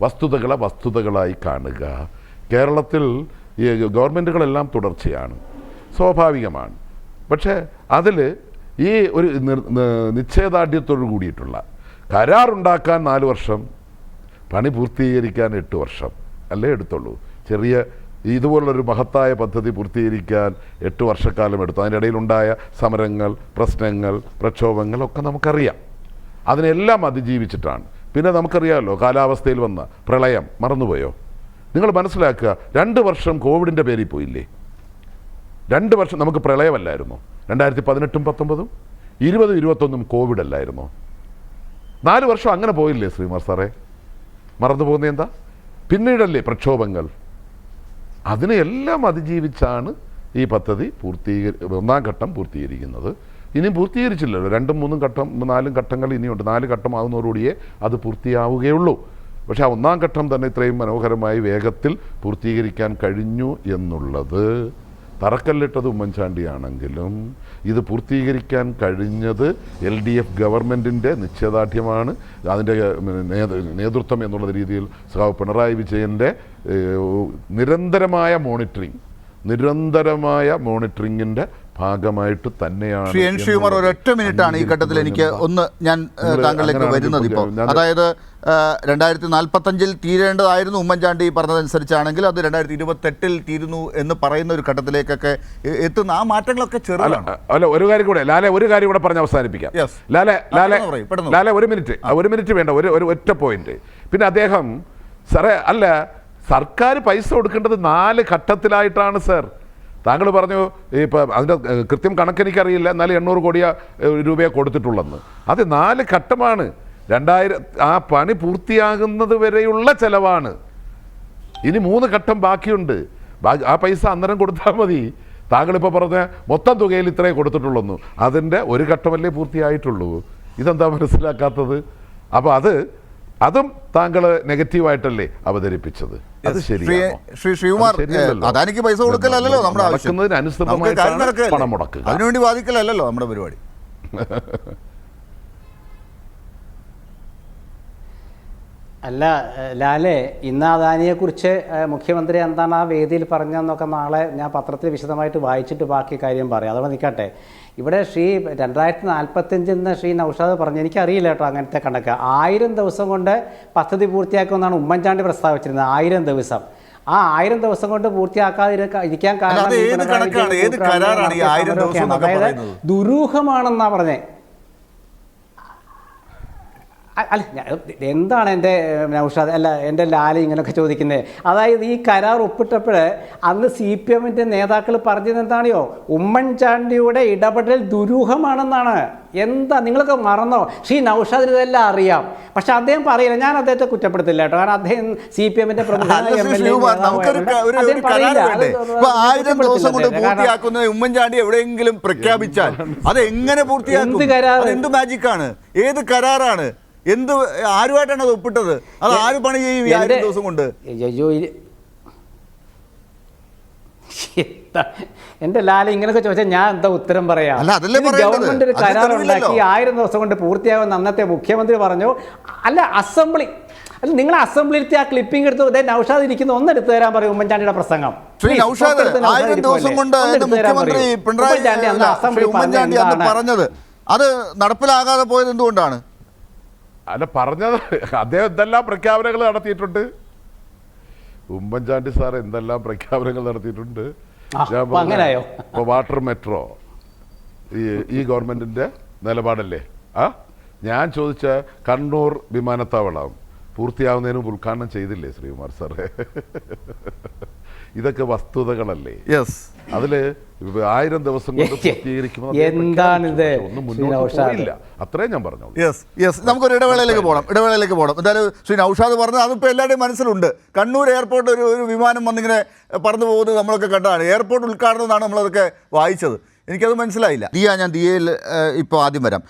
വസ്തുതകളായി കാണുക. കേരളത്തിൽ ഈ ഗവൺമെൻറ്റുകളെല്ലാം തുടർച്ചയാണ്, സ്വാഭാവികമാണ്. പക്ഷേ അതിൽ ഈ ഒരു നിശ്ചയദാർഢ്യത്തോടു കൂടിയിട്ടുള്ള കരാറുണ്ടാക്കാൻ 4 വർഷം, പണി പൂർത്തീകരിക്കാൻ 8 വർഷം അല്ലേ എടുത്തുള്ളൂ. ചെറിയ ഇതുപോലുള്ളൊരു മഹത്തായ പദ്ധതി പൂർത്തീകരിക്കാൻ 8 വർഷക്കാലം എടുത്തു. അതിനിടയിലുണ്ടായ സമരങ്ങൾ, പ്രശ്നങ്ങൾ, പ്രക്ഷോഭങ്ങൾ ഒക്കെ നമുക്കറിയാം. അതിനെല്ലാം അതിജീവിച്ചിട്ടാണ്. പിന്നെ നമുക്കറിയാമല്ലോ കാലാവസ്ഥയിൽ വന്ന പ്രളയം, മറന്നുപോയോ? നിങ്ങൾ മനസ്സിലാക്കുക, 2 വർഷം കോവിഡിൻ്റെ പേരിൽ പോയില്ലേ? 2 വർഷം നമുക്ക് പ്രളയമല്ലായിരുന്നു? 2018-ഉം 19-ഉം 20-21 കോവിഡ് അല്ലായിരുന്നോ? 4 വർഷം അങ്ങനെ പോയില്ലേ ശ്രീകുമാർ സാറേ? മറന്നു പോകുന്നത് എന്താ? പിന്നീടല്ലേ പ്രക്ഷോഭങ്ങൾ. അതിനെല്ലാം അതിജീവിച്ചാണ് ഈ പദ്ധതി 1-ാം ഘട്ടം പൂർത്തീകരിക്കുന്നത്. ഇനിയും പൂർത്തീകരിച്ചില്ലല്ലോ, 2-ഉം 3-ഉം ഘട്ടം 4-ഉം ഘട്ടങ്ങൾ ഇനിയുണ്ട്. 4 ഘട്ടം ആകുന്നതോടുകൂടിയേ അത് പൂർത്തിയാവുകയുള്ളൂ. പക്ഷേ ആ 1-ാം ഘട്ടം തന്നെ ഇത്രയും മനോഹരമായി വേഗത്തിൽ പൂർത്തീകരിക്കാൻ കഴിഞ്ഞു എന്നുള്ളത്, തറക്കല്ലിട്ടത് ഉമ്മൻചാണ്ടിയാണെങ്കിലും ഇത് പൂർത്തീകരിക്കാൻ കഴിഞ്ഞത് LDF ഗവൺമെൻറ്റിൻ്റെ നിശ്ചയദാർഢ്യമാണ്. അതിൻ്റെ നേതൃത്വം എന്നുള്ള രീതിയിൽ പിണറായി വിജയൻ്റെ നിരന്തരമായ മോണിറ്ററിങ്ങിൻ്റെ ഭാഗമായിട്ട് തന്നെയാണ്. ശ്രീ എൻ ശ്രീകുമാർ, ഒരൊറ്റ മിനിറ്റാണ് ഈ ഘട്ടത്തിൽ എനിക്ക് ഞാൻ താങ്കളിലേക്ക് വരുന്നത്. ഇപ്പോൾ അതായത് 2045 തീരേണ്ടതായിരുന്നു ഉമ്മൻചാണ്ടി പറഞ്ഞതനുസരിച്ചാണെങ്കിൽ അത് 2028 തീരുന്നു എന്ന് പറയുന്ന ഒരു ഘട്ടത്തിലേക്കൊക്കെ എത്തുന്ന ആ മാറ്റങ്ങളൊക്കെ ചെറുതാണ്. അല്ല, ഒരു കാര്യം കൂടെ പറഞ്ഞ് അവസാനിപ്പിക്കാം. ലാലെ ഒരു മിനിറ്റ് വേണ്ട, ഒരു ഒറ്റ പോയിന്റ്. പിന്നെ അദ്ദേഹം സാറേ, അല്ല, സർക്കാർ പൈസ കൊടുക്കേണ്ടത് 4 ഘട്ടത്തിലായിട്ടാണ് സർ. താങ്കൾ പറഞ്ഞു ഇപ്പം അതിൻ്റെ കൃത്യം കണക്കെനിക്കറിയില്ല, എന്നാലും 800 കോടി രൂപയെ കൊടുത്തിട്ടുള്ളതെന്ന്. അത് 4 ഘട്ടമാണ്. ആ പണി പൂർത്തിയാകുന്നത് വരെയുള്ള ചെലവാണ്. ഇനി 3 ഘട്ടം ബാക്കിയുണ്ട്. ആ പൈസ അന്നേരം കൊടുത്താൽ മതി. താങ്കളിപ്പോൾ പറഞ്ഞ മൊത്തം തുകയിൽ ഇത്രേ കൊടുത്തിട്ടുള്ളൂ, അതിൻ്റെ ഒരു ഘട്ടമല്ലേ പൂർത്തിയായിട്ടുള്ളൂ. ഇതെന്താ മനസ്സിലാക്കാത്തത്? അപ്പോൾ അതും താങ്കൾ നെഗറ്റീവായിട്ടല്ലേ അവതരിപ്പിച്ചത്? അത് ശരിയാണോ? ശ്രീ ശ്രീകുമാർ, അദാനിക്ക് പൈസ കൊടുക്കലല്ലോ നമ്മുടെ ആവശ്യം. നടക്കുന്നതിനനുസൃതമായിട്ടാണ് പണം മുടക്കുക. അതിനുവേണ്ടി വാദിക്കലല്ലോ നമ്മുടെ പരിപാടി. അല്ല ലാലെ, ഇന്ന് അദാനിയെക്കുറിച്ച് മുഖ്യമന്ത്രി എന്താണ് ആ വേദിയിൽ പറഞ്ഞതെന്നൊക്കെ നാളെ ഞാൻ പത്രത്തിൽ വിശദമായിട്ട് വായിച്ചിട്ട് ബാക്കി കാര്യം പറയാം. അതവിടെ നിൽക്കട്ടെ. ഇവിടെ 2045 ശ്രീ നൗഷാദ് പറഞ്ഞു. എനിക്കറിയില്ല കേട്ടോ അങ്ങനത്തെ കണക്ക്. 1000 ദിവസം കൊണ്ട് പദ്ധതി പൂർത്തിയാക്കുമെന്നാണ് ഉമ്മൻചാണ്ടി പ്രസ്താവിച്ചിരുന്നത്. 1000 ദിവസം. ആ 1000 ദിവസം കൊണ്ട് പൂർത്തിയാക്കാതിരിക്കാൻ കാരണം അതായത് ദുരൂഹമാണെന്നാ പറഞ്ഞേ. അല്ല എന്താണ് എൻ്റെ നൗഷാദ്, അല്ല എൻ്റെ ലാല ഇങ്ങനെയൊക്കെ ചോദിക്കുന്നത്? അതായത് ഈ കരാർ ഒപ്പിട്ടപ്പോൾ അന്ന് CPM-ൻ്റെ നേതാക്കൾ പറഞ്ഞത് എന്താണെയോ, ഉമ്മൻചാണ്ടിയുടെ ഇടപെടൽ ദുരൂഹമാണെന്നാണ്. എന്താ നിങ്ങളൊക്കെ മറന്നോ? ശ്രീ നൗഷാദിന് ഇതെല്ലാം അറിയാം, പക്ഷെ അദ്ദേഹം പറയില്ല. ഞാൻ അദ്ദേഹത്തെ കുറ്റപ്പെടുത്തില്ല കേട്ടോ, കാരണം അദ്ദേഹം CPM-ന്റെ ഉമ്മൻചാണ്ടി എവിടെയെങ്കിലും പ്രഖ്യാപിച്ചാൽ അത് എങ്ങനെ പൂർത്തിയാക്കും? എന്ത് മാജിക്കാണ്? ഏത് കരാറാണ്? ആരുമായിട്ടാണ് അത് ഒപ്പിട്ടത്? അത് ആര് പണി ചെയ്യും ഈ 1000 ദിവസം കൊണ്ട്? എന്റെ ലാല ഇങ്ങനെയൊക്കെ ചോദിച്ചാൽ ഞാൻ എന്താ ഉത്തരം പറയാം? ഗവൺമെന്റ് ഒരു കരാറുണ്ടാക്കി 1000 ദിവസം കൊണ്ട് പൂർത്തിയാകുമെന്ന് അന്നത്തെ മുഖ്യമന്ത്രി പറഞ്ഞു. അല്ല നിങ്ങൾ അസംബ്ലിയിലത്തെ ആ ക്ലിപ്പിംഗ് എടുത്ത് നൗഷാദ് ഇരിക്കുന്ന ഒന്നെടുത്തു തരാൻ പറയും. ഉമ്മൻചാണ്ടിയുടെ പ്രസംഗം 1000 ദിവസം കൊണ്ട് മുഖ്യമന്ത്രി ഉമ്മൻചാണ്ടി അന്ന് പറഞ്ഞത് അത് നടപ്പിലാകാതെ പോയത് എന്തുകൊണ്ടാണ്? അല്ല, പറഞ്ഞത് അദ്ദേഹം എന്തെല്ലാം പ്രഖ്യാപനങ്ങൾ നടത്തിയിട്ടുണ്ട്. ഉമ്മൻചാണ്ടി സാർ എന്തെല്ലാം പ്രഖ്യാപനങ്ങൾ നടത്തിയിട്ടുണ്ട്. ഇപ്പോൾ വാട്ടർ മെട്രോ ഈ ഗവൺമെന്റിന്റെ നിലപാടല്ലേ? ഞാൻ ചോദിച്ച കണ്ണൂർ വിമാനത്താവളം പൂർത്തിയാവുന്നതിന് മുമ്പ് ഉദ്ഘാടനം ചെയ്തില്ലേ ശ്രീകുമാർ സാറേ? ഇതൊക്കെ വസ്തുതകളല്ലേ? യെസ്. അതില് 1000 ദിവസം കൊണ്ട് പൂർത്തീകരിക്കുമ്പോൾ ഒന്നും മുന്നോട്ട് പോയില്ല. അത്രയും ഞാൻ പറഞ്ഞു. യെസ്. നമുക്കൊരു ഇടവേളയിലേക്ക് പോകണം. എന്തായാലും ശ്രീ നൗഷാദ് പറഞ്ഞത് അതിപ്പോൾ എല്ലാവരുടെയും മനസ്സിലുണ്ട്. കണ്ണൂർ എയർപോർട്ട് ഒരു വിമാനം വന്നിങ്ങനെ പറന്നു പോകുന്നത് നമ്മളൊക്കെ കണ്ടതാണ്. എയർപോർട്ട് ഉദ്ഘാടനം എന്നാണ് നമ്മളതൊക്കെ വായിച്ചത്. എനിക്കത് മനസ്സിലായില്ല. ഞാൻ ദിയയിൽ ഇപ്പോൾ ആദ്യം വരാം.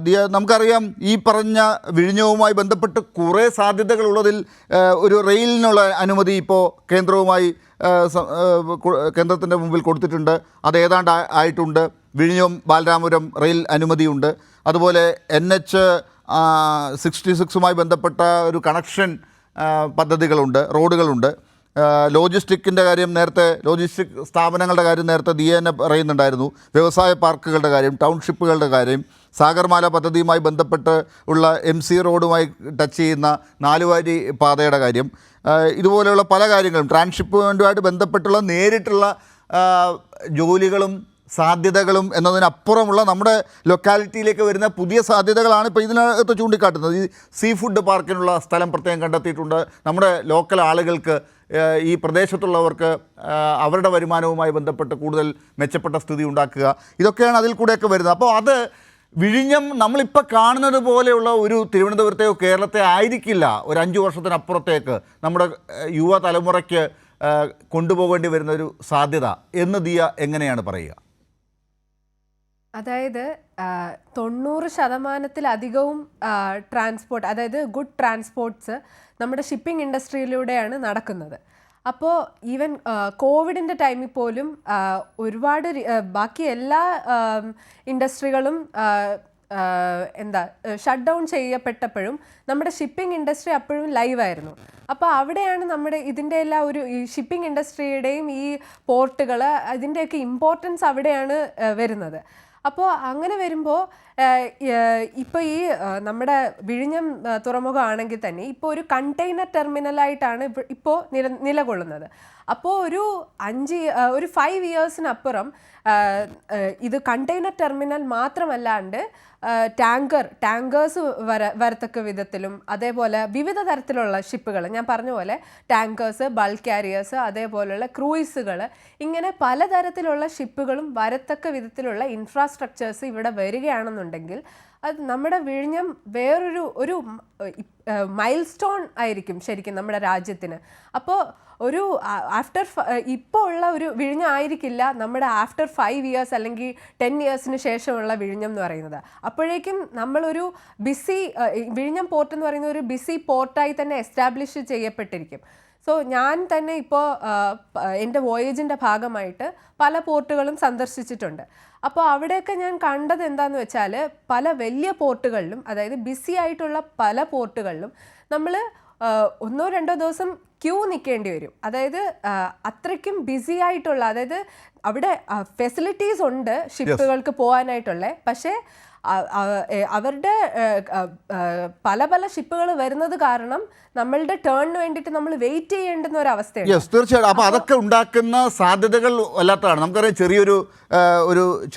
ദിയ, നമുക്കറിയാം ഈ പറഞ്ഞ വിഴിഞ്ഞവുമായി ബന്ധപ്പെട്ട് കുറേ സാധ്യതകളുള്ളതിൽ ഒരു റെയിലിനുള്ള അനുമതി ഇപ്പോൾ കേന്ദ്രത്തിൻ്റെ മുമ്പിൽ കൊടുത്തിട്ടുണ്ട്. അത് ഏതാണ്ട് ആയിട്ടുണ്ട്. വിഴിഞ്ഞം ബാലരാമപുരം റെയിൽ അനുമതിയുണ്ട്. അതുപോലെ NH-66മായി ബന്ധപ്പെട്ട ഒരു കണക്ഷൻ പദ്ധതികളുണ്ട്, റോഡുകളുണ്ട്. ലോജിസ്റ്റിക്കിൻ്റെ കാര്യം ലോജിസ്റ്റിക് സ്ഥാപനങ്ങളുടെ കാര്യം നേരത്തെ ദിയേനെ പറയുന്നുണ്ടായിരുന്നു. വ്യവസായ പാർക്കുകളുടെ കാര്യം, ടൗൺഷിപ്പുകളുടെ കാര്യം, സാഗർമാല പദ്ധതിയുമായി ബന്ധപ്പെട്ട് ഉള്ള MC റോഡുമായി ടച്ച് ചെയ്യുന്ന 4 വരി പാതയുടെ കാര്യം, ഇതുപോലെയുള്ള പല കാര്യങ്ങളും ട്രാൻസ്ഷിപ്മെൻറ്റുമായിട്ട് ബന്ധപ്പെട്ടുള്ള നേരിട്ടുള്ള ജോലികളും സാധ്യതകളും എന്നതിനപ്പുറമുള്ള നമ്മുടെ ലൊക്കാലിറ്റിയിലേക്ക് വരുന്ന പുതിയ സാധ്യതകളാണ് ഇപ്പോൾ ഇതിനകത്ത് ചൂണ്ടിക്കാട്ടുന്നത്. ഈ സീ ഫുഡ് പാർക്കിനുള്ള സ്ഥലം പ്രത്യേകം കണ്ടെത്തിയിട്ടുണ്ട്. നമ്മുടെ ലോക്കൽ ആളുകൾക്ക്, ഈ പ്രദേശത്തുള്ളവർക്ക് അവരുടെ വരുമാനവുമായി ബന്ധപ്പെട്ട് കൂടുതൽ മെച്ചപ്പെട്ട സ്ഥിതി ഉണ്ടാക്കുക, ഇതൊക്കെയാണ് അതിൽ കൂടെയൊക്കെ വരുന്നത്. അപ്പോൾ അത് വിഴിഞ്ഞം നമ്മളിപ്പോൾ കാണുന്നത് പോലെയുള്ള ഒരു തിരുവനന്തപുരത്തെയോ കേരളത്തെ ആയിരിക്കില്ല ഒരു 5 വർഷത്തിനപ്പുറത്തേക്ക് നമ്മുടെ യുവതലമുറയ്ക്ക് കൊണ്ടുപോകേണ്ടി വരുന്ന ഒരു സാധ്യത എന്ന് ദിയ എങ്ങനെയാണ് പറയുക? അതായത് 90% ട്രാൻസ്പോർട്ട്, അതായത് ഗുഡ് ട്രാൻസ്പോർട്ട്സ് നമ്മുടെ ഷിപ്പിംഗ് ഇൻഡസ്ട്രിയിലൂടെയാണ് നടക്കുന്നത്. അപ്പോൾ ഈവൻ കോവിഡിൻ്റെ ടൈമിൽ പോലും ഒരുപാട് ബാക്കി എല്ലാ ഇൻഡസ്ട്രികളും ഷട്ട് ഡൗൺ ചെയ്യപ്പെട്ടപ്പോഴും നമ്മുടെ ഷിപ്പിംഗ് ഇൻഡസ്ട്രി അപ്പോഴും ലൈവായിരുന്നു. അപ്പോൾ അവിടെയാണ് നമ്മുടെ ഇതിൻ്റെ എല്ലാം ഈ ഷിപ്പിംഗ് ഇൻഡസ്ട്രിയുടെയും ഈ പോർട്ടുകൾ ഇതിൻ്റെയൊക്കെ ഇമ്പോർട്ടൻസ് അവിടെയാണ് വരുന്നത്. അപ്പോൾ അങ്ങനെ വരുമ്പോൾ ഇപ്പോൾ ഈ നമ്മുടെ വിഴിഞ്ഞം തുറമുഖമാണെങ്കിൽ തന്നെ ഇപ്പോൾ ഒരു കണ്ടെയ്നർ ടെർമിനലായിട്ടാണ് ഇപ്പോൾ നിലകൊള്ളുന്നത്. അപ്പോൾ ഒരു 5 ഇയേഴ്സിനപ്പുറം ഇത് കണ്ടെയ്നർ ടെർമിനൽ മാത്രമല്ലാണ്ട് ടാങ്കേഴ്സ് വരത്തക്ക വിധത്തിലും, അതേപോലെ വിവിധ തരത്തിലുള്ള ഷിപ്പുകൾ, ഞാൻ പറഞ്ഞ പോലെ ടാങ്കേഴ്സ്, ബൾക്ക് ക്യാരിയേഴ്സ്, അതേപോലെയുള്ള ക്രൂയിസുകൾ, ഇങ്ങനെ പലതരത്തിലുള്ള ഷിപ്പുകളും വരത്തക്ക വിധത്തിലുള്ള ഇൻഫ്രാസ്ട്രക്ചേഴ്സ് ഇവിടെ വരികയാണെന്നുണ്ടെങ്കിൽ അത് നമ്മുടെ വിഴിഞ്ഞം വേറൊരു മൈൽ സ്റ്റോൺ ആയിരിക്കും ശരിക്കും നമ്മുടെ രാജ്യത്തിന്. അപ്പോൾ ഒരു ഇപ്പോൾ ഉള്ള ഒരു വിഴിഞ്ഞം ആയിരിക്കില്ല നമ്മുടെ ആഫ്റ്റർ 5 years അല്ലെങ്കിൽ 10 yearsന് ശേഷമുള്ള വിഴിഞ്ഞം എന്ന് പറയുന്നത്. അപ്പോഴേക്കും നമ്മളൊരു വിഴിഞ്ഞം പോർട്ട് എന്ന് പറയുന്ന ഒരു ബിസി പോർട്ടായി തന്നെ എസ്റ്റാബ്ലിഷ് ചെയ്യപ്പെട്ടിരിക്കും. സോ ഞാൻ തന്നെ ഇപ്പോൾ എൻ്റെ വോയേജിൻ്റെ ഭാഗമായിട്ട് പല പോർട്ടുകളും സന്ദർശിച്ചിട്ടുണ്ട്. അപ്പോൾ അവിടെയൊക്കെ ഞാൻ കണ്ടത് എന്താണെന്ന് വെച്ചാൽ പല വലിയ പോർട്ടുകളിലും, അതായത് ബിസി ആയിട്ടുള്ള പല പോർട്ടുകളിലും നമ്മൾ 1-2 ദിവസം ക്യൂ നിൽക്കേണ്ടി വരും. അതായത് അത്രയ്ക്കും ബിസി ആയിട്ടുള്ള, അതായത് അവിടെ ഫെസിലിറ്റീസ് ഉണ്ട് ഷിപ്പുകൾക്ക് പോകാനായിട്ടുള്ള, പക്ഷേ അവരുടെ പല ഷിപ്പുകൾ വരുന്നത് കാരണം നമ്മളുടെ ടേണിന് വേണ്ടിയിട്ട് നമ്മൾ വെയിറ്റ് ചെയ്യേണ്ടുന്ന ഒരു അവസ്ഥയാണ്. യെസ്, തീർച്ചയായിട്ടും. അപ്പോൾ അതൊക്കെ ഉണ്ടാക്കുന്ന സാധ്യതകൾ വല്ലാത്തതാണ്. നമുക്കറിയാം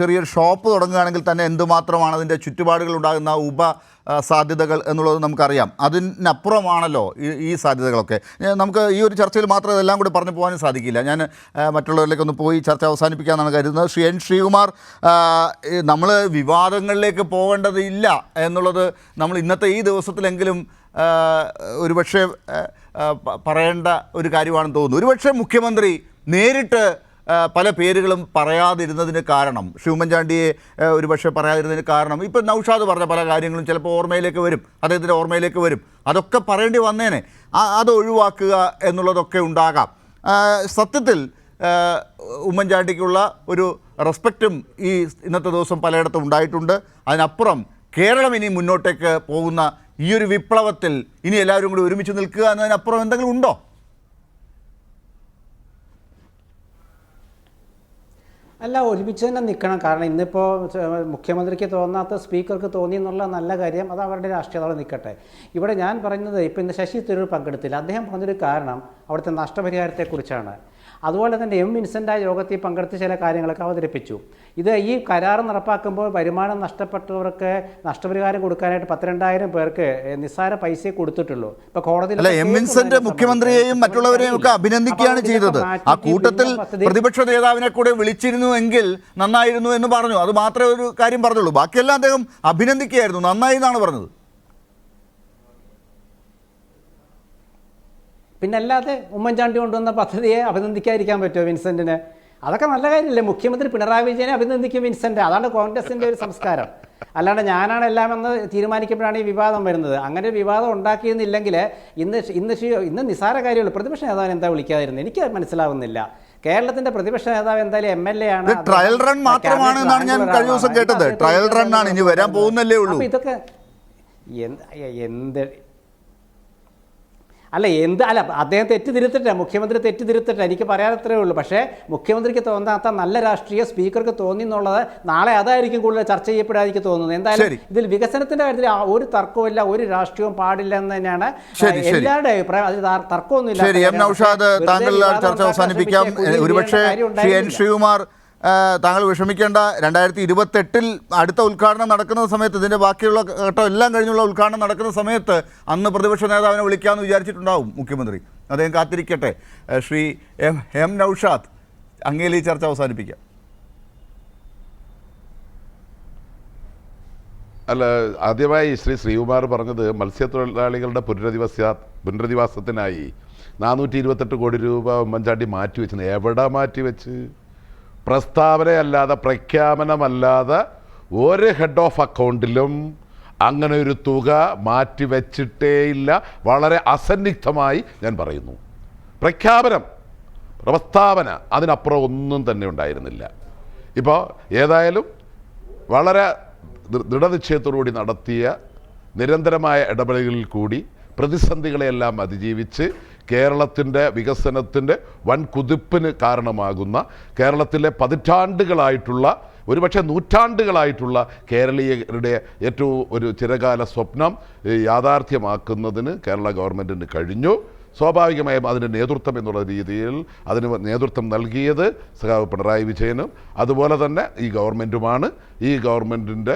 ചെറിയൊരു ഷോപ്പ് തുടങ്ങുകയാണെങ്കിൽ തന്നെ എന്തുമാത്രമാണ് അതിൻ്റെ ചുറ്റുപാടുകൾ ഉണ്ടാകുന്ന സാധ്യതകൾ എന്നുള്ളത് നമുക്കറിയാം. അതിനപ്പുറമാണല്ലോ ഈ സാധ്യതകളൊക്കെ. നമുക്ക് ഈ ഒരു ചർച്ചയിൽ മാത്രം ഇതെല്ലാം കൂടി പറഞ്ഞു പോകാനും സാധിക്കില്ല. ഞാൻ മറ്റുള്ളവരിലേക്കൊന്ന് പോയി ചർച്ച അവസാനിപ്പിക്കാമെന്നാണ് കരുതുന്നത്. ശ്രീ എൻ ശ്രീകുമാർ, നമ്മൾ വിവാദങ്ങളിലേക്ക് പോകേണ്ടതില്ല എന്നുള്ളത് നമ്മൾ ഇന്നത്തെ ഈ ദിവസത്തിലെങ്കിലും ഒരുപക്ഷെ പറയേണ്ട ഒരു കാര്യമാണെന്ന് തോന്നുന്നു. ഒരുപക്ഷെ മുഖ്യമന്ത്രി നേരിട്ട് പല പേരുകളും പറയാതിരുന്നതിന് കാരണം, ശ്രീ ഉമ്മൻചാണ്ടിയെ ഒരുപക്ഷെ പറയാതിരുന്നതിന് കാരണം, ഇപ്പം നൗഷാദ് പറഞ്ഞ പല കാര്യങ്ങളും ചിലപ്പോൾ ഓർമ്മയിലേക്ക് വരും, അദ്ദേഹത്തിൻ്റെ ഓർമ്മയിലേക്ക് വരും. അതൊക്കെ പറയേണ്ടി വന്നേനെ. അത് ഒഴിവാക്കുക എന്നുള്ളതൊക്കെ ഉണ്ടാകാം. സത്യത്തിൽ ഉമ്മൻചാണ്ടിക്കുള്ള ഒരു റെസ്പെക്റ്റും ഈ ഇന്നത്തെ ദിവസം പലയിടത്തും ഉണ്ടായിട്ടുണ്ട്. അതിനപ്പുറം കേരളം ഇനി മുന്നോട്ടേക്ക് പോകുന്ന ഈ ഒരു വിപ്ലവത്തിൽ ഇനി എല്ലാവരും കൂടി ഒരുമിച്ച് നിൽക്കുക എന്നതിനപ്പുറം എന്തെങ്കിലും ഉണ്ടോ? അല്ല, ഒരുമിച്ച് തന്നെ നിൽക്കണം. കാരണം ഇന്നിപ്പോൾ മുഖ്യമന്ത്രിക്ക് തോന്നാത്ത സ്പീക്കർക്ക് തോന്നി എന്നുള്ള നല്ല കാര്യം, അത് അവരുടെ രാഷ്ട്രീയത്തോടെ നിൽക്കട്ടെ. ഇവിടെ ഞാൻ പറയുന്നത്, ഇപ്പോൾ ഇന്ന് ശശി തരൂർ പങ്കെടുത്തില്ല. അദ്ദേഹം പറഞ്ഞൊരു കാരണം അവിടുത്തെ നഷ്ടപരിഹാരത്തെക്കുറിച്ചാണ്. അതുപോലെ തന്നെ എം വിൻസെൻ്റ് ആ യോഗത്തിൽ പങ്കെടുത്ത് ചില കാര്യങ്ങളൊക്കെ അവതരിപ്പിച്ചു. ഈ കരാർ നടപ്പാക്കുമ്പോൾ വരുമാനം നഷ്ടപ്പെട്ടവർക്ക് നഷ്ടപരിഹാരം കൊടുക്കാനായിട്ട് 12,000 പേർക്ക് നിസ്സാര പൈസ കൊടുത്തിട്ടുള്ളൂ. ഇപ്പോൾ കോടതിയിൽ എം വിൻസെന്റ് മുഖ്യമന്ത്രിയെയും മറ്റുള്ളവരെയും ഒക്കെ അഭിനന്ദിക്കുകയാണ് ചെയ്തത്. ആ കൂട്ടത്തിൽ പ്രതിപക്ഷ നേതാവിനെ കൂടെ വിളിച്ചിരുന്നുവെങ്കിൽ നന്നായിരുന്നു എന്ന് പറഞ്ഞു. അത് മാത്രമേ ഒരു കാര്യം പറഞ്ഞുള്ളൂ. ബാക്കിയെല്ലാം അദ്ദേഹം അഭിനന്ദിക്കുകയായിരുന്നു. നന്നായി എന്നാണ് പറഞ്ഞത്. പിന്നെ അല്ലാതെ ഉമ്മൻചാണ്ടി കൊണ്ടുവന്ന പദ്ധതിയെ അഭിനന്ദിക്കാതിരിക്കാൻ പറ്റുമോ വിൻസെൻറ്റിന്? അതൊക്കെ നല്ല കാര്യമില്ലേ? മുഖ്യമന്ത്രി പിണറായി വിജയനെ അഭിനന്ദിക്കും വിൻസെൻ്റ്. അതാണ് കോൺഗ്രസിൻ്റെ ഒരു സംസ്കാരം. അല്ലാണ്ട് ഞാനാണ് എല്ലാം എന്ന് തീരുമാനിക്കുമ്പോഴാണ് ഈ വിവാദം വരുന്നത്. അങ്ങനെ ഒരു വിവാദം ഉണ്ടാക്കിയിരുന്നില്ലെങ്കിൽ ഇന്ന് നിസ്സാര കാര്യമുള്ളൂ. പ്രതിപക്ഷ നേതാവിനെ എന്താ വിളിക്കാതിരുന്നത്? എനിക്ക് മനസ്സിലാവുന്നില്ല. കേരളത്തിന്റെ പ്രതിപക്ഷ നേതാവ് എന്തായാലും MLA ആണ്. ട്രയൽ റൺ മാത്രമാണ് എന്നാണ് ഞാൻ കഴിഞ്ഞ ദിവസം കേട്ടത്. ട്രയൽ റൺ ആണ്, ഇനി വരാൻ പോകുന്നല്ലേ ഉള്ളൂ. ഇതൊക്കെ അദ്ദേഹം തെറ്റിതിരുത്തട്ടെ, മുഖ്യമന്ത്രി തെറ്റിതിരുത്തട്ടെ, എനിക്ക് പറയാനത്രേ ഉള്ളൂ. പക്ഷേ മുഖ്യമന്ത്രിക്ക് തോന്നാത്ത നല്ല രാഷ്ട്രീയ സ്പീക്കർക്ക് തോന്നി എന്നുള്ളത് നാളെ അതായിരിക്കും കൂടുതൽ ചർച്ച ചെയ്യപ്പെടാൻ എനിക്ക് തോന്നുന്നത്. എന്തായാലും ഇതിൽ വികസനത്തിന്റെ കാര്യത്തിൽ ഒരു തർക്കവുമില്ല, ഒരു രാഷ്ട്രീയവും പാടില്ല എന്ന് തന്നെയാണ് എല്ലാവരുടെ അഭിപ്രായം. അതിൽ തർക്കമൊന്നുമില്ല. ശരി, എം നൗഷാദ്, താങ്കൾ ചർച്ച അവസാനിപ്പിക്കാം. ഒരുപക്ഷെ ശ്രീ എൻ ശ്രീകുമാർ, താങ്കൾ വിഷമിക്കേണ്ട. 2028 അടുത്ത ഉദ്ഘാടനം നടക്കുന്ന സമയത്ത്, ഇതിൻ്റെ ബാക്കിയുള്ള ഘട്ടം എല്ലാം കഴിഞ്ഞുള്ള ഉദ്ഘാടനം നടക്കുന്ന സമയത്ത് അന്ന് പ്രതിപക്ഷ നേതാവിനെ വിളിക്കാമെന്ന് വിചാരിച്ചിട്ടുണ്ടാവും മുഖ്യമന്ത്രി. അദ്ദേഹം കാത്തിരിക്കട്ടെ. ശ്രീ എം നൗഷാദ്, അങ്ങയിൽ ഈ ചർച്ച അവസാനിപ്പിക്കാം. അല്ല, ആദ്യമായി ശ്രീകുമാർ പറഞ്ഞത് മത്സ്യത്തൊഴിലാളികളുടെ പുനരധിവാസത്തിനായി 428 കോടി രൂപ ഉമ്മൻചാണ്ടി മാറ്റിവെച്ചത്. എവിടെ മാറ്റിവെച്ച്? പ്രസ്താവനയല്ലാതെ, പ്രഖ്യാപനമല്ലാതെ ഒരു ഹെഡ് ഓഫ് അക്കൗണ്ടിലും അങ്ങനെ ഒരു തുക മാറ്റിവെച്ചിട്ടേയില്ല. വളരെ അസന്നിഗ്ധമായി ഞാൻ പറയുന്നു. പ്രസ്താവന അതിനപ്പുറം ഒന്നും തന്നെ ഉണ്ടായിരുന്നില്ല. ഇപ്പോൾ ഏതായാലും വളരെ ദൃഢനിശ്ചയത്തോടുകൂടി നടത്തിയ നിരന്തരമായ ഇടപെടലുകളിൽ കൂടി പ്രതിസന്ധികളെയെല്ലാം അതിജീവിച്ച് കേരളത്തിൻ്റെ വികസനത്തിൻ്റെ വൻ കുതിപ്പിന് കാരണമാകുന്ന, കേരളത്തിലെ പതിറ്റാണ്ടുകളായിട്ടുള്ള, ഒരുപക്ഷെ നൂറ്റാണ്ടുകളായിട്ടുള്ള കേരളീയരുടെ ഏറ്റവും ഒരു ചിരകാല സ്വപ്നം യാഥാർത്ഥ്യമാക്കുന്നതിന് കേരള ഗവൺമെൻറ്റിന് കഴിഞ്ഞു. സ്വാഭാവികമായും അതിൻ്റെ നേതൃത്വം എന്നുള്ള രീതിയിൽ അതിന് നേതൃത്വം നൽകിയത് സഖാവ് പിണറായി വിജയനും അതുപോലെ തന്നെ ഈ ഗവൺമെൻറ്റുമാണ്. ഈ ഗവൺമെൻറ്റിൻ്റെ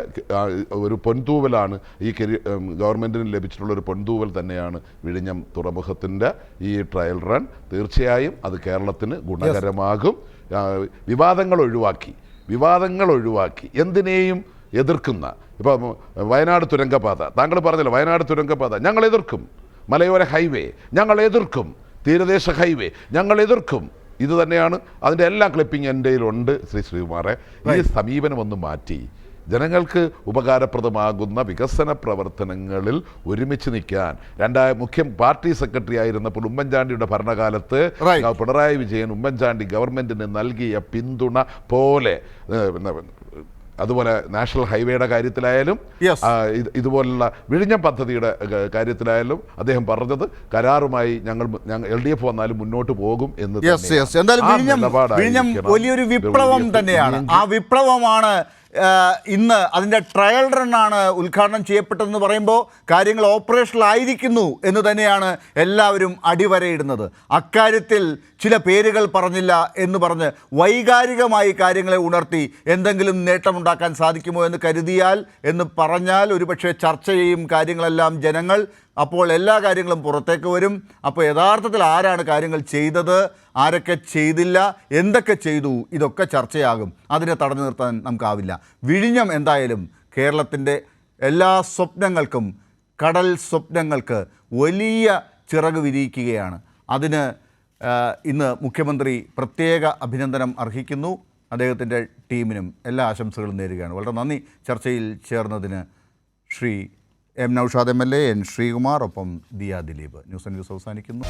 ഒരു പൊൻതൂവലാണ്, ഈ ഗവൺമെൻറ്റിന് ലഭിച്ചിട്ടുള്ളൊരു പൊൻതൂവൽ തന്നെയാണ് വിഴിഞ്ഞം തുറമുഖത്തിൻ്റെ ഈ ട്രയൽ റൺ. തീർച്ചയായും അത് കേരളത്തിന് ഗുണകരമാകും. വിവാദങ്ങൾ ഒഴിവാക്കി എന്തിനേയും എതിർക്കുന്ന, ഇപ്പം വയനാട് തുരങ്കപാത, താങ്കൾ പറഞ്ഞല്ലോ വയനാട് തുരങ്കപാത ഞങ്ങൾ എതിർക്കും, മലയോര ഹൈവേ ഞങ്ങൾ എതിർക്കും, തീരദേശ ഹൈവേ ഞങ്ങൾ എതിർക്കും. ഇത് തന്നെയാണ് അതിൻ്റെ എല്ലാ ക്ലിപ്പിംഗ് എൻ്റെ കയ്യിലുണ്ട്. ശ്രീകുമാറെ, ഈ സമീപനം ഒന്ന് മാറ്റി ജനങ്ങൾക്ക് ഉപകാരപ്രദമാകുന്ന വികസന പ്രവർത്തനങ്ങളിൽ ഒരുമിച്ച് നിൽക്കാൻ മുഖ്യ പാർട്ടി സെക്രട്ടറി ആയിരുന്നപ്പോൾ ഉമ്മൻചാണ്ടിയുടെ ഭരണകാലത്ത് പിണറായി വിജയൻ ഉമ്മൻചാണ്ടി ഗവൺമെൻറ്റിന് നൽകിയ പിന്തുണ പോലെ, അതുപോലെ നാഷണൽ ഹൈവേയുടെ കാര്യത്തിലായാലും ഇതുപോലുള്ള വിഴിഞ്ഞം പദ്ധതിയുടെ കാര്യത്തിലായാലും അദ്ദേഹം പറഞ്ഞത് കരാറുമായി ഞങ്ങൾ LDF വന്നാലും മുന്നോട്ട് പോകും എന്ന്. വിഴിഞ്ഞം വലിയൊരു വിപ്ലവം തന്നെയാണ്. ആ വിപ്ലവമാണ് ഇന്ന് അതിൻ്റെ ട്രയൽ റണ്ണാണ് ഉദ്ഘാടനം ചെയ്യപ്പെട്ടതെന്ന് പറയുമ്പോൾ കാര്യങ്ങൾ ഓപ്പറേഷണൽ ആയിരിക്കുന്നു എന്ന് തന്നെയാണ് എല്ലാവരും അടിവരയിടുന്നത്. അക്കാര്യത്തിൽ ചില പേരുകൾ പറഞ്ഞില്ല എന്ന് പറഞ്ഞ് വൈകാരികമായി കാര്യങ്ങളെ ഉണർത്തി എന്തെങ്കിലും നേട്ടമുണ്ടാക്കാൻ സാധിക്കുമോ എന്ന് കരുതിയാൽ എന്ന് പറഞ്ഞാൽ ഒരുപക്ഷെ ചർച്ച ചെയ്യും കാര്യങ്ങളെല്ലാം ജനങ്ങൾ. അപ്പോൾ എല്ലാ കാര്യങ്ങളും പുറത്തേക്ക് വരും. അപ്പോൾ യഥാർത്ഥത്തിൽ ആരാണ് കാര്യങ്ങൾ ചെയ്തത്, ആരൊക്കെ ചെയ്തില്ല, എന്തൊക്കെ ചെയ്തു, ഇതൊക്കെ ചർച്ചയാകും. അതിനെ തടഞ്ഞു നിർത്താൻ നമുക്കാവില്ല. വിഴിഞ്ഞം എന്തായാലും കേരളത്തിൻ്റെ എല്ലാ സ്വപ്നങ്ങൾക്കും, കടൽ സ്വപ്നങ്ങൾക്ക് വലിയ ചിറക് വിരിയിക്കുകയാണ്. അതിന് ഇന്ന് മുഖ്യമന്ത്രി പ്രത്യേക അഭിനന്ദനം അർഹിക്കുന്നു. അദ്ദേഹത്തിൻ്റെ ടീമിനും എല്ലാ ആശംസകളും നേരുകയാണ്. വളരെ നന്ദി ചർച്ചയിൽ ചേർന്നതിന്. Shri M. Naushad MLA, N. Sreekumar, ഒപ്പം ദിയ ദിലീപ്. ന്യൂസ് അവസാനിക്കുന്നു.